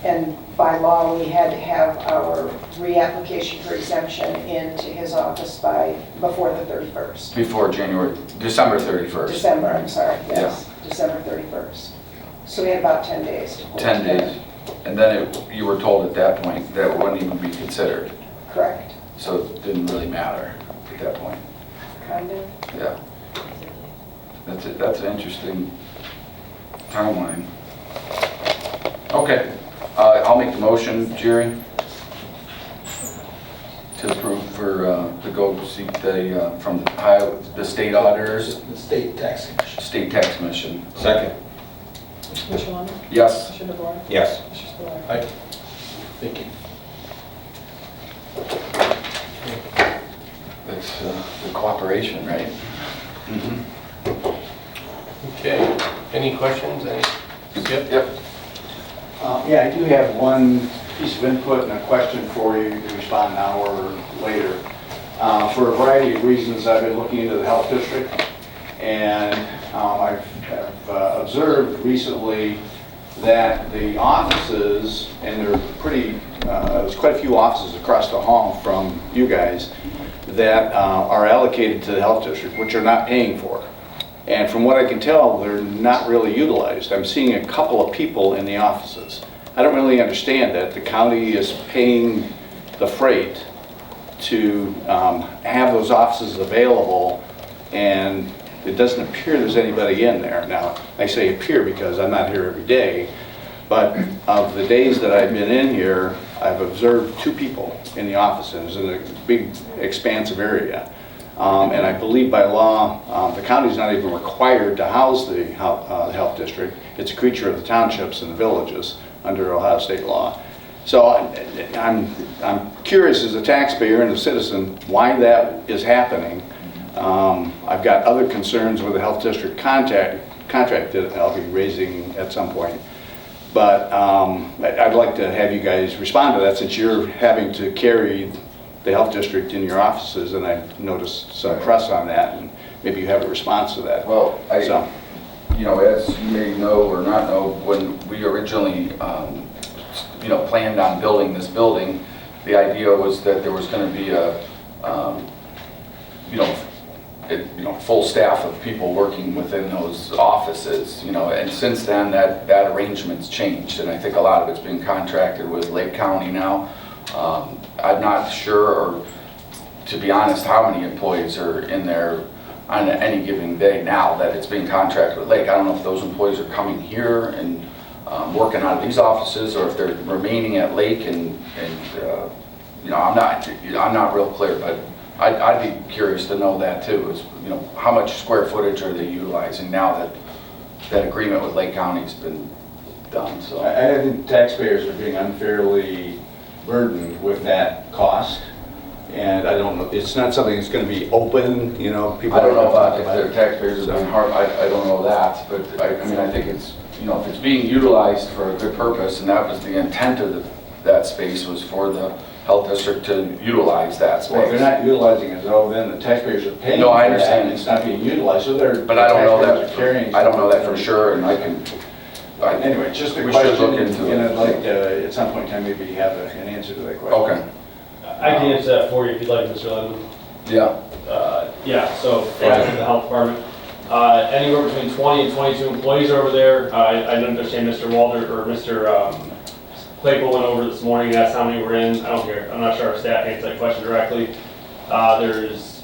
And by law, we had to have our reapplication for exemption into his office before the 31st. Before December 31st. December, I'm sorry, yes, December 31st. So we had about 10 days to pull it 10 together. days. And then you were told at that point that it wouldn't even be considered. Correct, So it didn't really matter at that point. kind of. Yeah. That's an interesting timeline. Okay, I'll make the motion, Jerry, to approve to go seek from the state auditors, The state tax commission. state tax commission. Second? Commissioner Lundey? Yes. Commissioner DeBoer? Yes. Commissioner Spillier? Thank you. That's the cooperation, right? Okay, any questions? Skip? Yep. Yeah, I do have one piece of input and a question for you. You can respond now or later. For a variety of reasons, I've been looking into the health district, and I've observed recently that the offices, and they're pretty, there's quite a few offices across the hall from you guys, that are allocated to the health district, which are not paying for. And from what I can tell, they're not really utilized. I'm seeing a couple of people in the offices. I don't really understand that. The county is paying the freight to have those offices available, and it doesn't appear there's anybody in there. Now, I say appear because I'm not here every day, but of the days that I've been in here, I've observed 2 people in the office, and it's in a big expansive area. And I believe by law, the county's not even required to house the health district. It's a creature of the townships and the villages under Ohio state law. So I'm curious as a taxpayer and a citizen why that is happening. I've got other concerns with the health district contract that I'll be raising at some point. But I'd like to have you guys respond to that, since you're having to carry the health district in your offices, and I've noticed some press on that, and maybe you have a response to that. Well, you know, as you may know or not know, when we originally, you know, planned on building this building, the idea was that there was going to be a, you know, full staff of people working within those offices, you know, and since then that arrangement's changed, and I think a lot of it's been contracted with Lake County now. I'm not sure, or to be honest, how many employees are in there on any given day now that it's being contracted with Lake. I don't know if those employees are coming here and working out of these offices, or if they're remaining at Lake, and you know, I'm not real clear, but I'd be curious to know that too. Is, you know, how much square footage are they utilizing now that that agreement with Lake County's been done? So I think taxpayers are being unfairly burdened with that cost, and I don't know, it's not something that's going to be open, you know, people. I don't know about if their taxpayers are being harmed, I don't know that, but I mean, I think it's, you know, if it's being utilized for a good purpose, and that was the intent of that space, was for the health district to utilize that space. Well, if they're not utilizing it, though, then the taxpayers are paying. No, I for that, understand. and it's not being utilized, so they're. But I don't know taxpayers are carrying that, I don't know that for sure, and I can, anyway, just a we should question, look into and it. I'd like to, at some point in time, maybe have an answer to that question. Okay, I can answer that for you if you'd like, Mr. Lemon. yeah. Yeah, so back to the health department. Anywhere between 20 and 22 employees over there. I understand Mr. Walter or Mr. Claypool went over this morning and asked how many were in. I'm not sure our staff answered that question directly. There's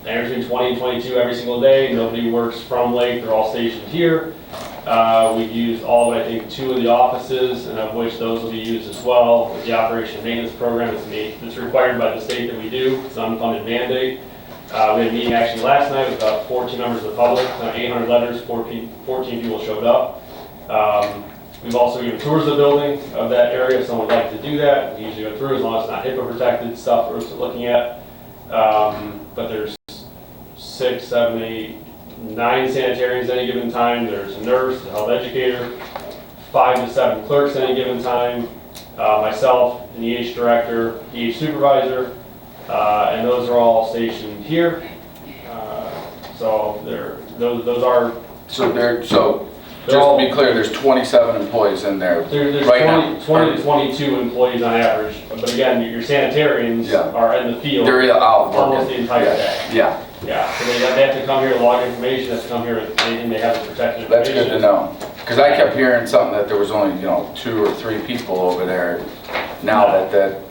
anywhere between 20 and 22 every single day. Nobody works from Lake. They're all stationed here. We've used all but I think 2 of the offices, and of which those will be used as well with the operation and maintenance program. It's required by the state that we do. It's an unfunded mandate. We had a meeting actually last night with about 14 members of the public, 800 letters, 14 people showed up. We've also given tours of the building of that area if someone would like to do that. We usually go through as long as it's not HIPAA protected stuff we're looking at. But there's 6, 7, 8, 9 sanitarians at any given time. There's a nurse, a health educator, 5 to 7 clerks at any given time, myself, an EH director, EH supervisor, and those are all stationed here. So those are. So just to be clear, there's 27 employees in there There's right now. 20 to 22 employees on average, but again, your sanitarians are in the field. They're out almost working. the entire day. Yeah. Yeah, so they have to come here, log information, they have to come here, and they have the protected That's information. good to know. Because I kept hearing something that there was only, you know, 2 or 3 people over there. Now that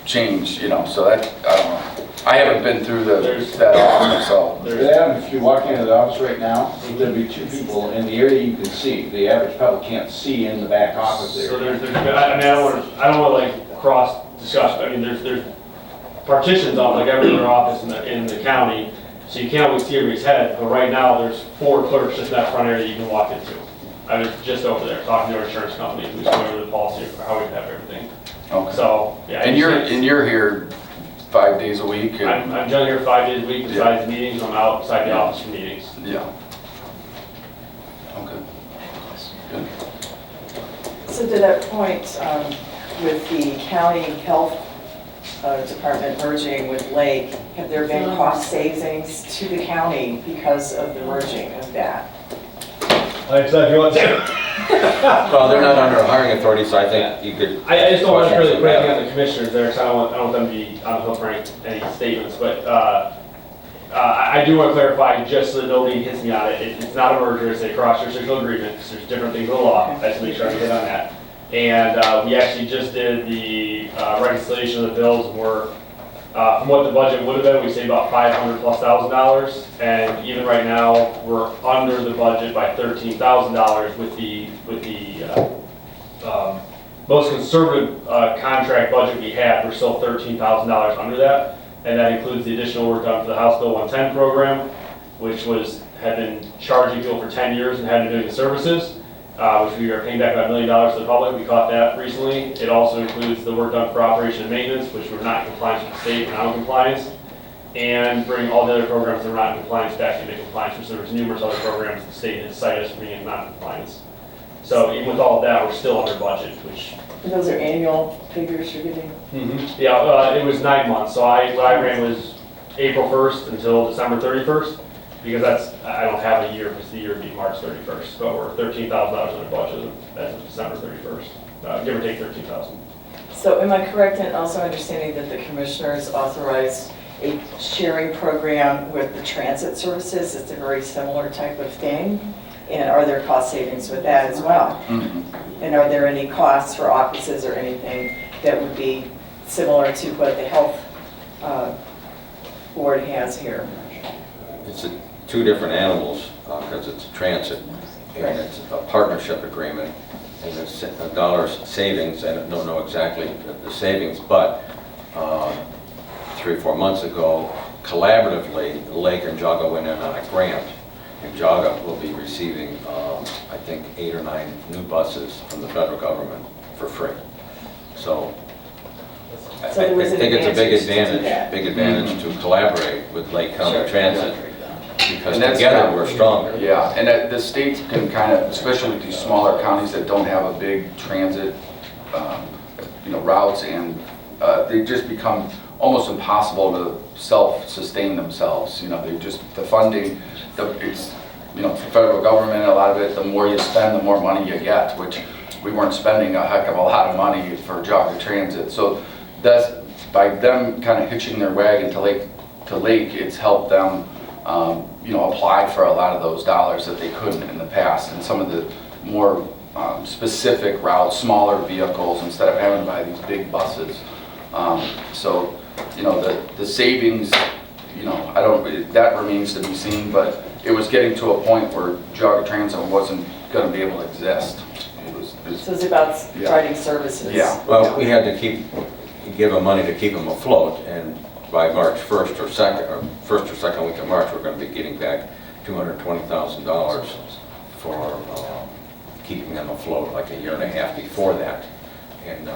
changed, you know, so that, I don't know. I haven't been through that office myself. Adam, if you walk into the office right now, there'll be 2 people in the area you can see. The average public can't see in the back office there. So I mean, I don't want to like cross discuss, I mean, there's partitions on like every other office in the county, so you can't always see everybody's head, but right now there's 4 clerks just in that front area that you can walk into. I was just over there talking to our insurance company who's going over the policy of how we have everything. Okay. So, yeah. And you're here 5 days a week? I'm generally here 5 days a week besides meetings. I'm outside the office for meetings. Yeah. Okay. Good. So to that point, with the county health department merging with Lake, have there been cost savings to the county because of the merging of that? Like, so if you want to. Well, they're not under a hiring authority, so I think you could. I just don't want to really put anything question on the commissioners there, because I don't want them to be on the hook for any statements, but I do want to clarify, just so that nobody hits me on it, it's not a merger, it's a cross-jurisdictional agreement, because there's different things in the law, I just make sure I hit on that. And we actually just did the reconciliation of the bills, and we're, from what the budget would have been, we saved about $500,000+, and even right now, we're under the budget by $13,000 with the most conservative contract budget we had. We're still $13,000 under that, and that includes the additional work done for the House Bill 110 program, which had been charging people for 10 years and hadn't been doing the services, which we are paying back about $1 million to the public. We caught that recently. It also includes the work done for operation and maintenance, which we're not in compliance with the state, now in compliance, and bring all the other programs that are not in compliance back into compliance, which there was numerous other programs the state had cited as being in non-compliance. So even with all of that, we're still under budget, which... And those are annual figures you're getting? Yeah, it was 9 months. So what I ran was April 1st until December 31st, because I don't have a year, because the year would be March 31st. But we're $13,000 under budget as of December 31st, give or take $13,000. So am I correct in also understanding that the commissioners authorized a sharing program with the transit services? It's a very similar type of thing. And are there cost savings with that as well? And are there any costs for offices or anything that would be similar to what the health board has here? It's two different animals, because it's transit, and it's a partnership agreement, and it's a dollar's savings, and I don't know exactly the savings, but 3 or 4 months ago, collaboratively, Lake and Jaga went in on a grant, and Jaga will be receiving, I think, 8 or 9 new buses from the federal government for free. So I think it's a big advantage to collaborate with Lake County Transit, because together we're stronger. Yeah, and the state can kind of, especially with these smaller counties that don't have a big transit, routes, and they just become almost impossible to self-sustain themselves. They just, the funding, it's, for federal government, a lot of it, the more you spend, the more money you get, which we weren't spending a heck of a lot of money for Jaga Transit. So that's, by them kind of hitching their wagon to Lake, it's helped them, apply for a lot of those dollars that they couldn't in the past, and some of the more specific routes, smaller vehicles, instead of having to buy these big buses. So, the savings, that remains to be seen, but it was getting to a point where Jaga Transit wasn't going to be able to exist. So it's about providing services. Yeah. Well, we had to give them money to keep them afloat, and by March 1st or 2nd, or first or second week of March, we're going to be getting back $220,000 for keeping them afloat, like a year and a half before that. And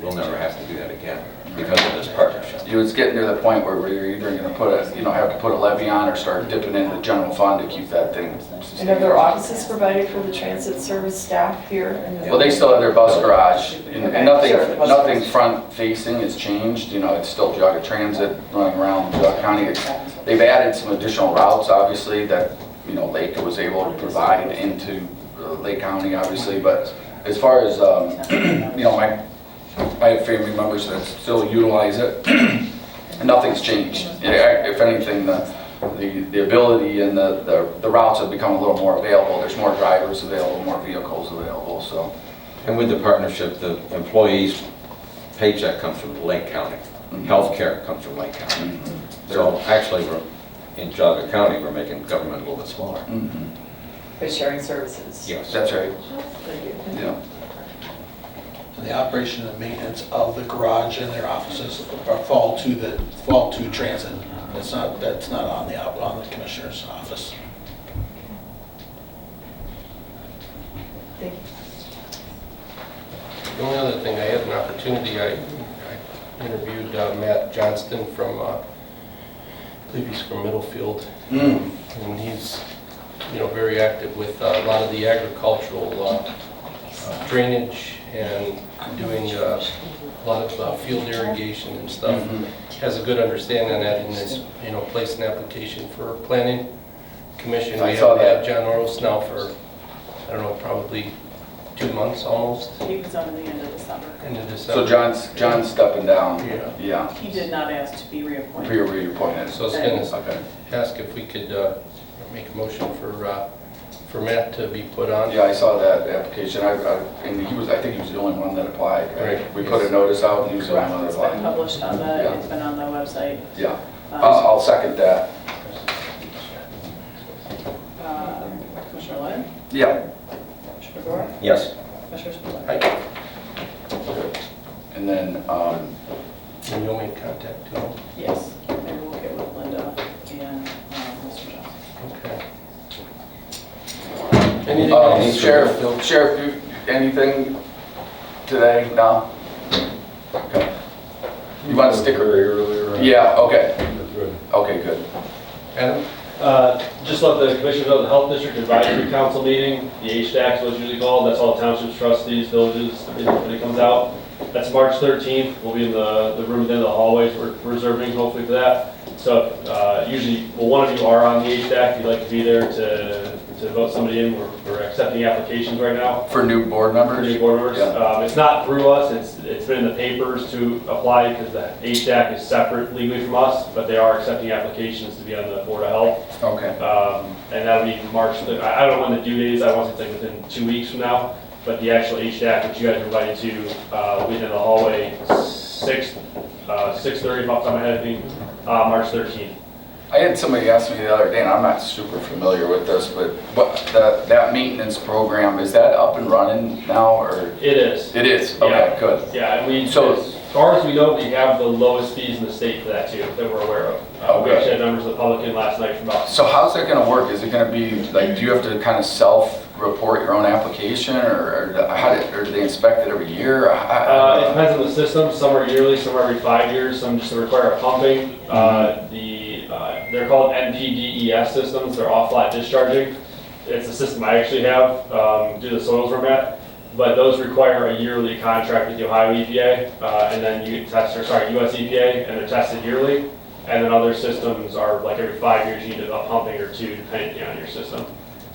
we'll never have to do that again because of this partnership. It's getting to the point where we're either going to put have to put a levy on, or start dipping into the general fund to keep that thing. And are there offices provided for the transit service staff here? Well, they still have their bus garage. Okay, Nothing front facing has changed. It's still Jaga Transit running around Jaga County. They've added some additional routes, obviously, that Lake was able to provide into Lake County, obviously. But as far as I have family members that still utilize it, and nothing's changed. If anything, the ability and the routes have become a little more available. There's more drivers available, more vehicles available. So, and with the partnership, the employees' paycheck comes from Lake County. Healthcare comes from Lake County. So actually, we're in Jaga County, we're making government a little bit smaller. By sharing services. Yes, that's right. Yeah. The operation and maintenance of the garage and their offices fall to transit. That's not on the commissioner's office. Thank you. The only other thing, I had an opportunity, I interviewed Matt Johnston from, I believe he's from Middlefield, and he's, very active with a lot of the agricultural drainage and doing a lot of field irrigation and stuff. Has a good understanding on that, and has, placed an application for planning commission. We have had John Oros now for, I don't know, probably 2 months almost, He was on the end of December. into December. So John's stepping down? Yeah. Yeah, He did not ask to be reappointed. be reappointed. So I was gonna Okay. ask if we could make a motion for Matt to be put on. Yeah, I saw that application, and I think he was the only one that applied, right? Right. We put a notice out, and he was the only Correct, one that it's been applied. published on Yeah. the, it's been on the website. Yeah, Um, I'll second that. Commissioner Lynn? Yeah. Commissioner Gore? Yes. Commissioner Spillier? Hi. And then, And you'll make contact too. Yes, maybe we'll get with Linda and Mr. Johnson. Okay. Anything else? Sheriff, anything today? No? Okay. You want to stick? earlier. Yeah, okay. Okay, good. Adam? Just let the commissioners know the Health District Advisory Council meeting, the HDAC is what it's usually called, that's all townships, trustees, villages, everybody comes out. That's March 13th, we'll be in the room at the end of the hallways, we're reserving hopefully for that. So usually, well, one of you are on the HDAC, if you'd like to be there to vote somebody in, we're accepting applications right now. For new board For members? new board members. Yeah. It's not through us, it's been in the papers to apply because the HDAC is separate legally from us, but they are accepting applications to be on the Board of Health. Okay. And that'll be March, I don't know when the due date is, I want to say within 2 weeks from now, but the actual HDAC, which you guys are invited to, will be in the hallway 6:30, off the top of my head, I think, March 13th. I had somebody ask me the other day, and I'm not super familiar with this, but that maintenance program, is that up and running now, or? It is. It is, okay, Yeah. good. Yeah, and we, So- as far as we know, we have the lowest fees in the state for that too, that we're aware of. We Okay. actually had members of the public in last night from about. So how's that gonna work? Is it gonna be, like, do you have to kind of self-report your own application, or do they inspect it every year? It depends on the system, some are yearly, some are every 5 years, some just require pumping. They're called NPDES systems, they're off-flat discharging. It's a system I actually have, due to the soils we're at, but those require a yearly contract with the Ohio EPA, and then US EPA, and they're tested yearly. And then other systems are like every 5 years, you need a pumping or two, depending on your system.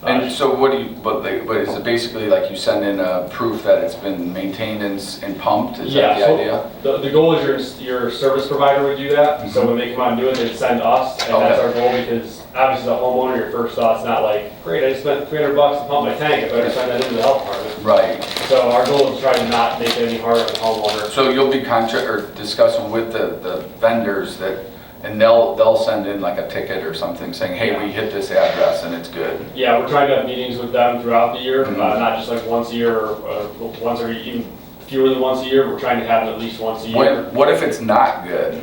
And so what do you, but is it basically like you send in a proof that it's been maintained and pumped? Is that the idea? The goal is your service provider would do that, so when they come out and do it, they'd send us, and that's our goal, because obviously the homeowner, your first thought's not like, great, I just spent $300 to pump my tank, I better send that into the health department. Right. So our goal is to try to not make it any harder on the homeowner. So you'll be discussing with the vendors that, and they'll send in like a ticket or something saying, hey, we hit this address and it's good. Yeah, we're trying to have meetings with them throughout the year, not just like once a year or once every, even fewer than once a year. We're trying to have them at least once a year. What if it's not good?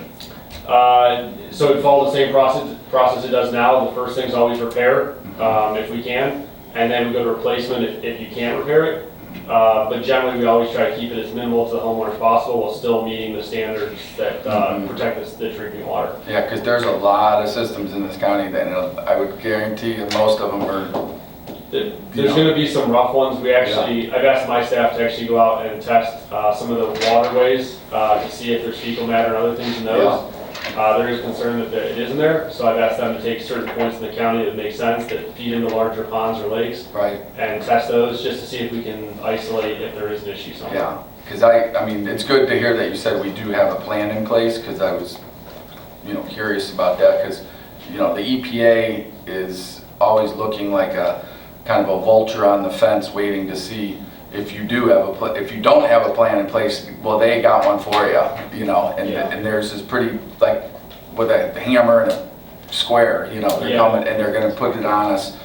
So it follows the same process it does now. The first thing is always repair, if we can, and then we go to replacement if you can't repair it. But generally, we always try to keep it as minimal to the homeowner as possible while still meeting the standards that protect the drinking water. Yeah, because there's a lot of systems in this county that I would guarantee you most of them are. There's going to be some rough ones. I've asked my staff to actually go out and test some of the waterways to see if there's fecal matter and other things in those. There is concern that it isn't there, so I've asked them to take certain points in the county that make sense, that feed into larger ponds or lakes. Right. And test those just to see if we can isolate if there is an issue somewhere. Yeah, because I mean, it's good to hear that you said we do have a plan in place, because I was, curious about that, because, the EPA is always looking like a kind of a vulture on the fence waiting to see if you do have if you don't have a plan in place, well, they got one for you, and theirs is pretty, like, with a hammer and a square, they're coming and they're gonna put it on us.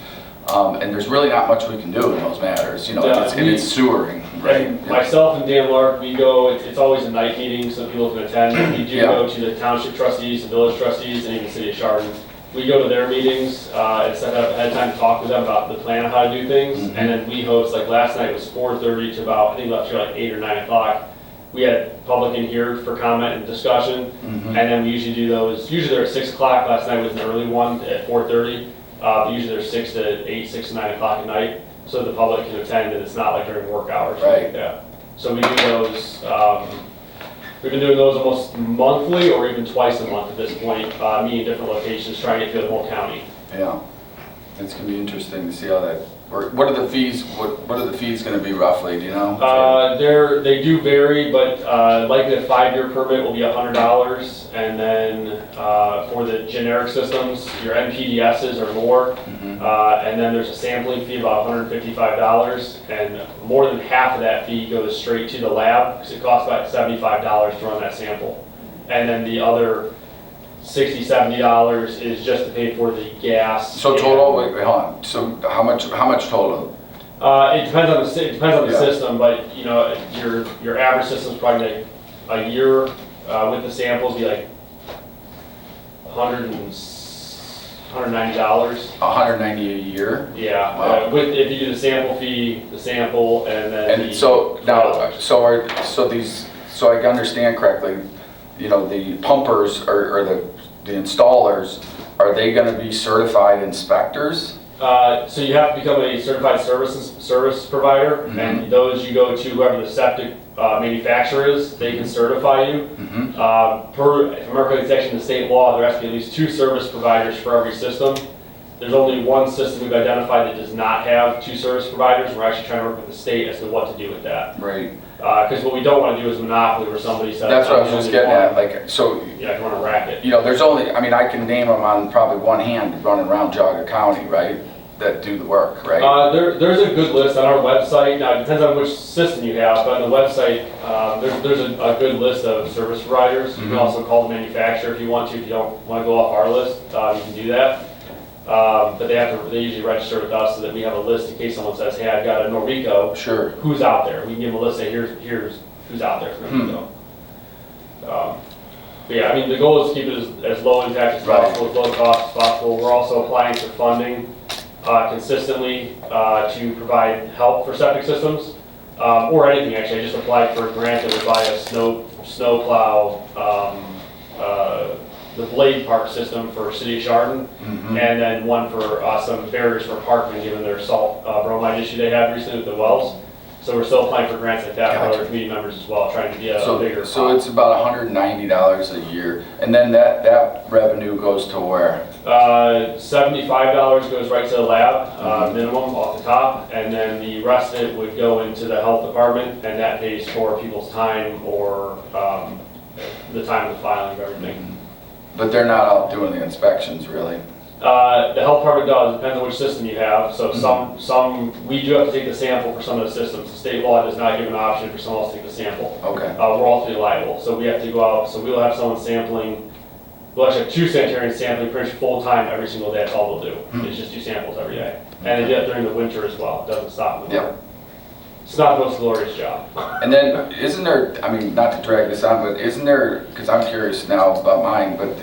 And there's really not much we can do in those matters, it's sewering, right? And myself and Dan Lark, we go, it's always a night meeting so people can attend. We do go to the township trustees, the village trustees, and even the city of Chardon. We go to their meetings and set up ahead of time to talk with them about the plan of how to do things. And then we host, like last night was 4:30 to about, I think up to like 8 or 9 o'clock. We had public in here for comment and discussion. And then we usually do those, usually they're at 6 o'clock. Last night was an early one at 4:30. Usually they're 6 to 8, 6 to 9 o'clock at night, so the public can attend and it's not like during work hours. Right. Yeah. So we do those, we've been doing those almost monthly or even twice a month at this point, meeting different locations, trying to get through the whole county. Yeah, it's gonna be interesting to see how that Or what are the fees, what are the fees gonna be roughly, do you know? They do vary, but likely a 5-year permit will be $100, and then for the generic systems, your NPDSs are more, and then there's a sampling fee of about $155, and more than half of that fee goes straight to the lab, because it costs about $75 to run that sample. And then the other $60, $70 is just to pay for the gas. So total, wait, hold on, so how much total? It depends on the Yeah. system, but you know, your average system's probably like a year with the samples be like $190. $190 a year? Yeah, Wow. if you do the sample fee, the sample, and then. And so now, so I understand correctly, you know, the pumpers or the installers, are they gonna be certified inspectors? So you have to become a certified service provider, and those you go to whoever the septic manufacturer is, they can certify you. If I'm correctly, it's actually in the state law, there has to be at least 2 service providers for every system. There's only one system we've identified that does not have 2 service providers. We're actually trying to work with the state as to what to do with that. Right. Because what we don't want to do is monopoly where somebody says. That's what I was just getting at, like, so. Yeah, if you want to rack it. You know, there's only, I mean, I can name them on probably one hand running around Geauga County, right? That do the work, right? There's a good list on our website. Now, it depends on which system you have, but on the website, there's a good list of service providers. You can also call the manufacturer if you want to. If you don't want to go off our list, you can do that. But they usually register with us so that we have a list in case someone says, hey, I've got a Norrico. Sure. Who's out there? We can give them a list, say, here's who's out there for Norrico. But yeah, I mean, the goal is to keep it as low impact as possible, as low cost as possible. We're also applying for funding consistently to provide help for septic systems, or anything actually. I just applied for a grant that would buy a snow plow, the blade park system for City of Chardon, and then one for some barriers for Parkman, given their salt bromide issue they had recently with the wells. So we're still applying for grants like that for other community members as well, trying to get a bigger. So it's about $190 a year, and then that revenue goes to where? $75 goes right to the lab, minimum off the top, and then the rest of it would go into the health department, and that pays for people's time or the time of the filing of everything. But they're not out doing the inspections, really? The health department does, depends on which system you have. So we do have to take the sample for some of the systems. The state law does not give an option for someone else to take the sample. Okay. We're ultimately liable, so we have to go out, so we'll have someone sampling. We'll actually have 2 sanitarians sampling pretty much full time every single day. That's all they'll do. It's just do samples every day. And they do it during the winter as well. It doesn't stop in the winter. It's not the most glorious job. And then, isn't there, I mean, not to drag this on, but isn't there, because I'm curious now about mine, but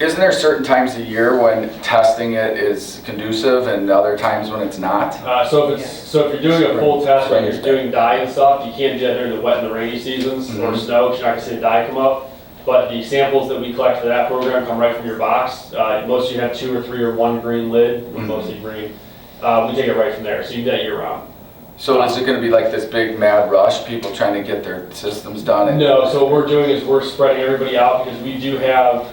isn't there certain times of year when testing it is conducive and other times when it's not? So if you're doing a full test, like you're doing dye and stuff, you can't do that during the wet and the rainy seasons or snow, because you're not gonna see the dye come up. But the samples that we collect for that program come right from your box. Most of you have 2 or 3 or 1 green lid, mostly green. We take it right from there, so you can do that year round. So is it going to be like this big mad rush, people trying to get their systems done? No, so what we're doing is we're spreading everybody out, because we do have,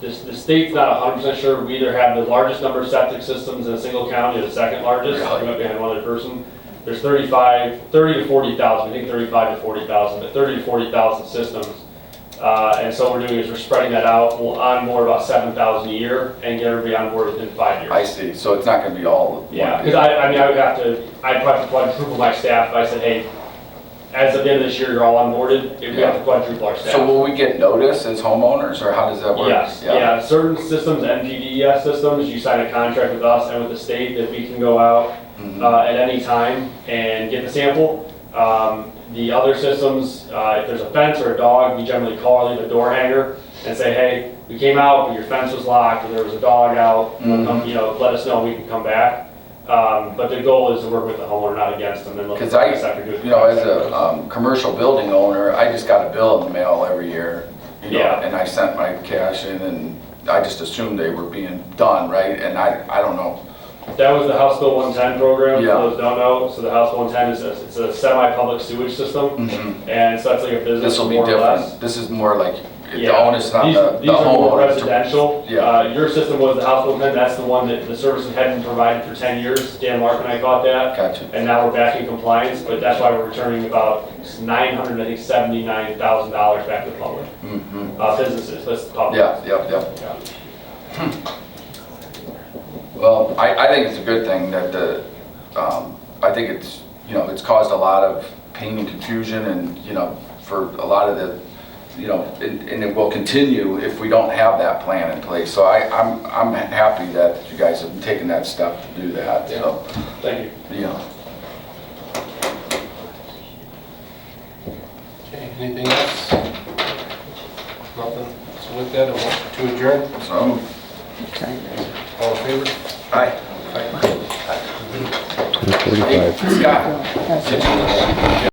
the state's not 100% sure, we either have the largest number of septic systems in a single county or the second largest, we might be behind one other person. There's 30 to 40,000, I think 35 to 40,000, but 30 to 40,000 systems. And so what we're doing is we're spreading that out. We'll onboard about 7,000 a year and get everybody on board within 5 years. I see. So it's not going to be all. Yeah, because I'd probably have to quadruple my staff if I said, hey, as of the end of this year, you're all onboarded. We have to quadruple our staff. So will we get notice as homeowners, or how does that work? Yes. Yeah. Certain systems, NPDES systems, you sign a contract with us and with the state that we can go out at any time and get the sample. The other systems, if there's a fence or a dog, we generally call or leave a door hanger and say, hey, we came out, but your fence was locked, or there was a dog out, let us know and we can come back. But the goal is to work with the homeowner, not against them. Because as a commercial building owner, I just got a bill in the mail every year, and I sent my cash in, and I just assumed they were being done, right? And I don't know. That was the House Bill 110 program, for those who don't know. So the House 110 it's a semi-public sewage system, and so that's like a business. This will be different. This is more like the onus is on the These are more homeowner. residential. Yeah. Your system was the household plan, that's the one that the services hadn't provided for 10 years. Dan Lark and I caught that. Gotcha. And now we're back in compliance, but that's why we're returning about $979,000 back to the public. Businesses, that's the public. Yeah. Well, I think it's a good thing that I think it's, it's caused a lot of pain and confusion and, for a lot of the, and it will continue if we don't have that plan in place. So I'm happy that you guys have taken that step to do that, so. Thank you. Okay, anything else? Nothing? So with that, I want to adjourn. So, All in favor? aye. Aye. Hey, Scott.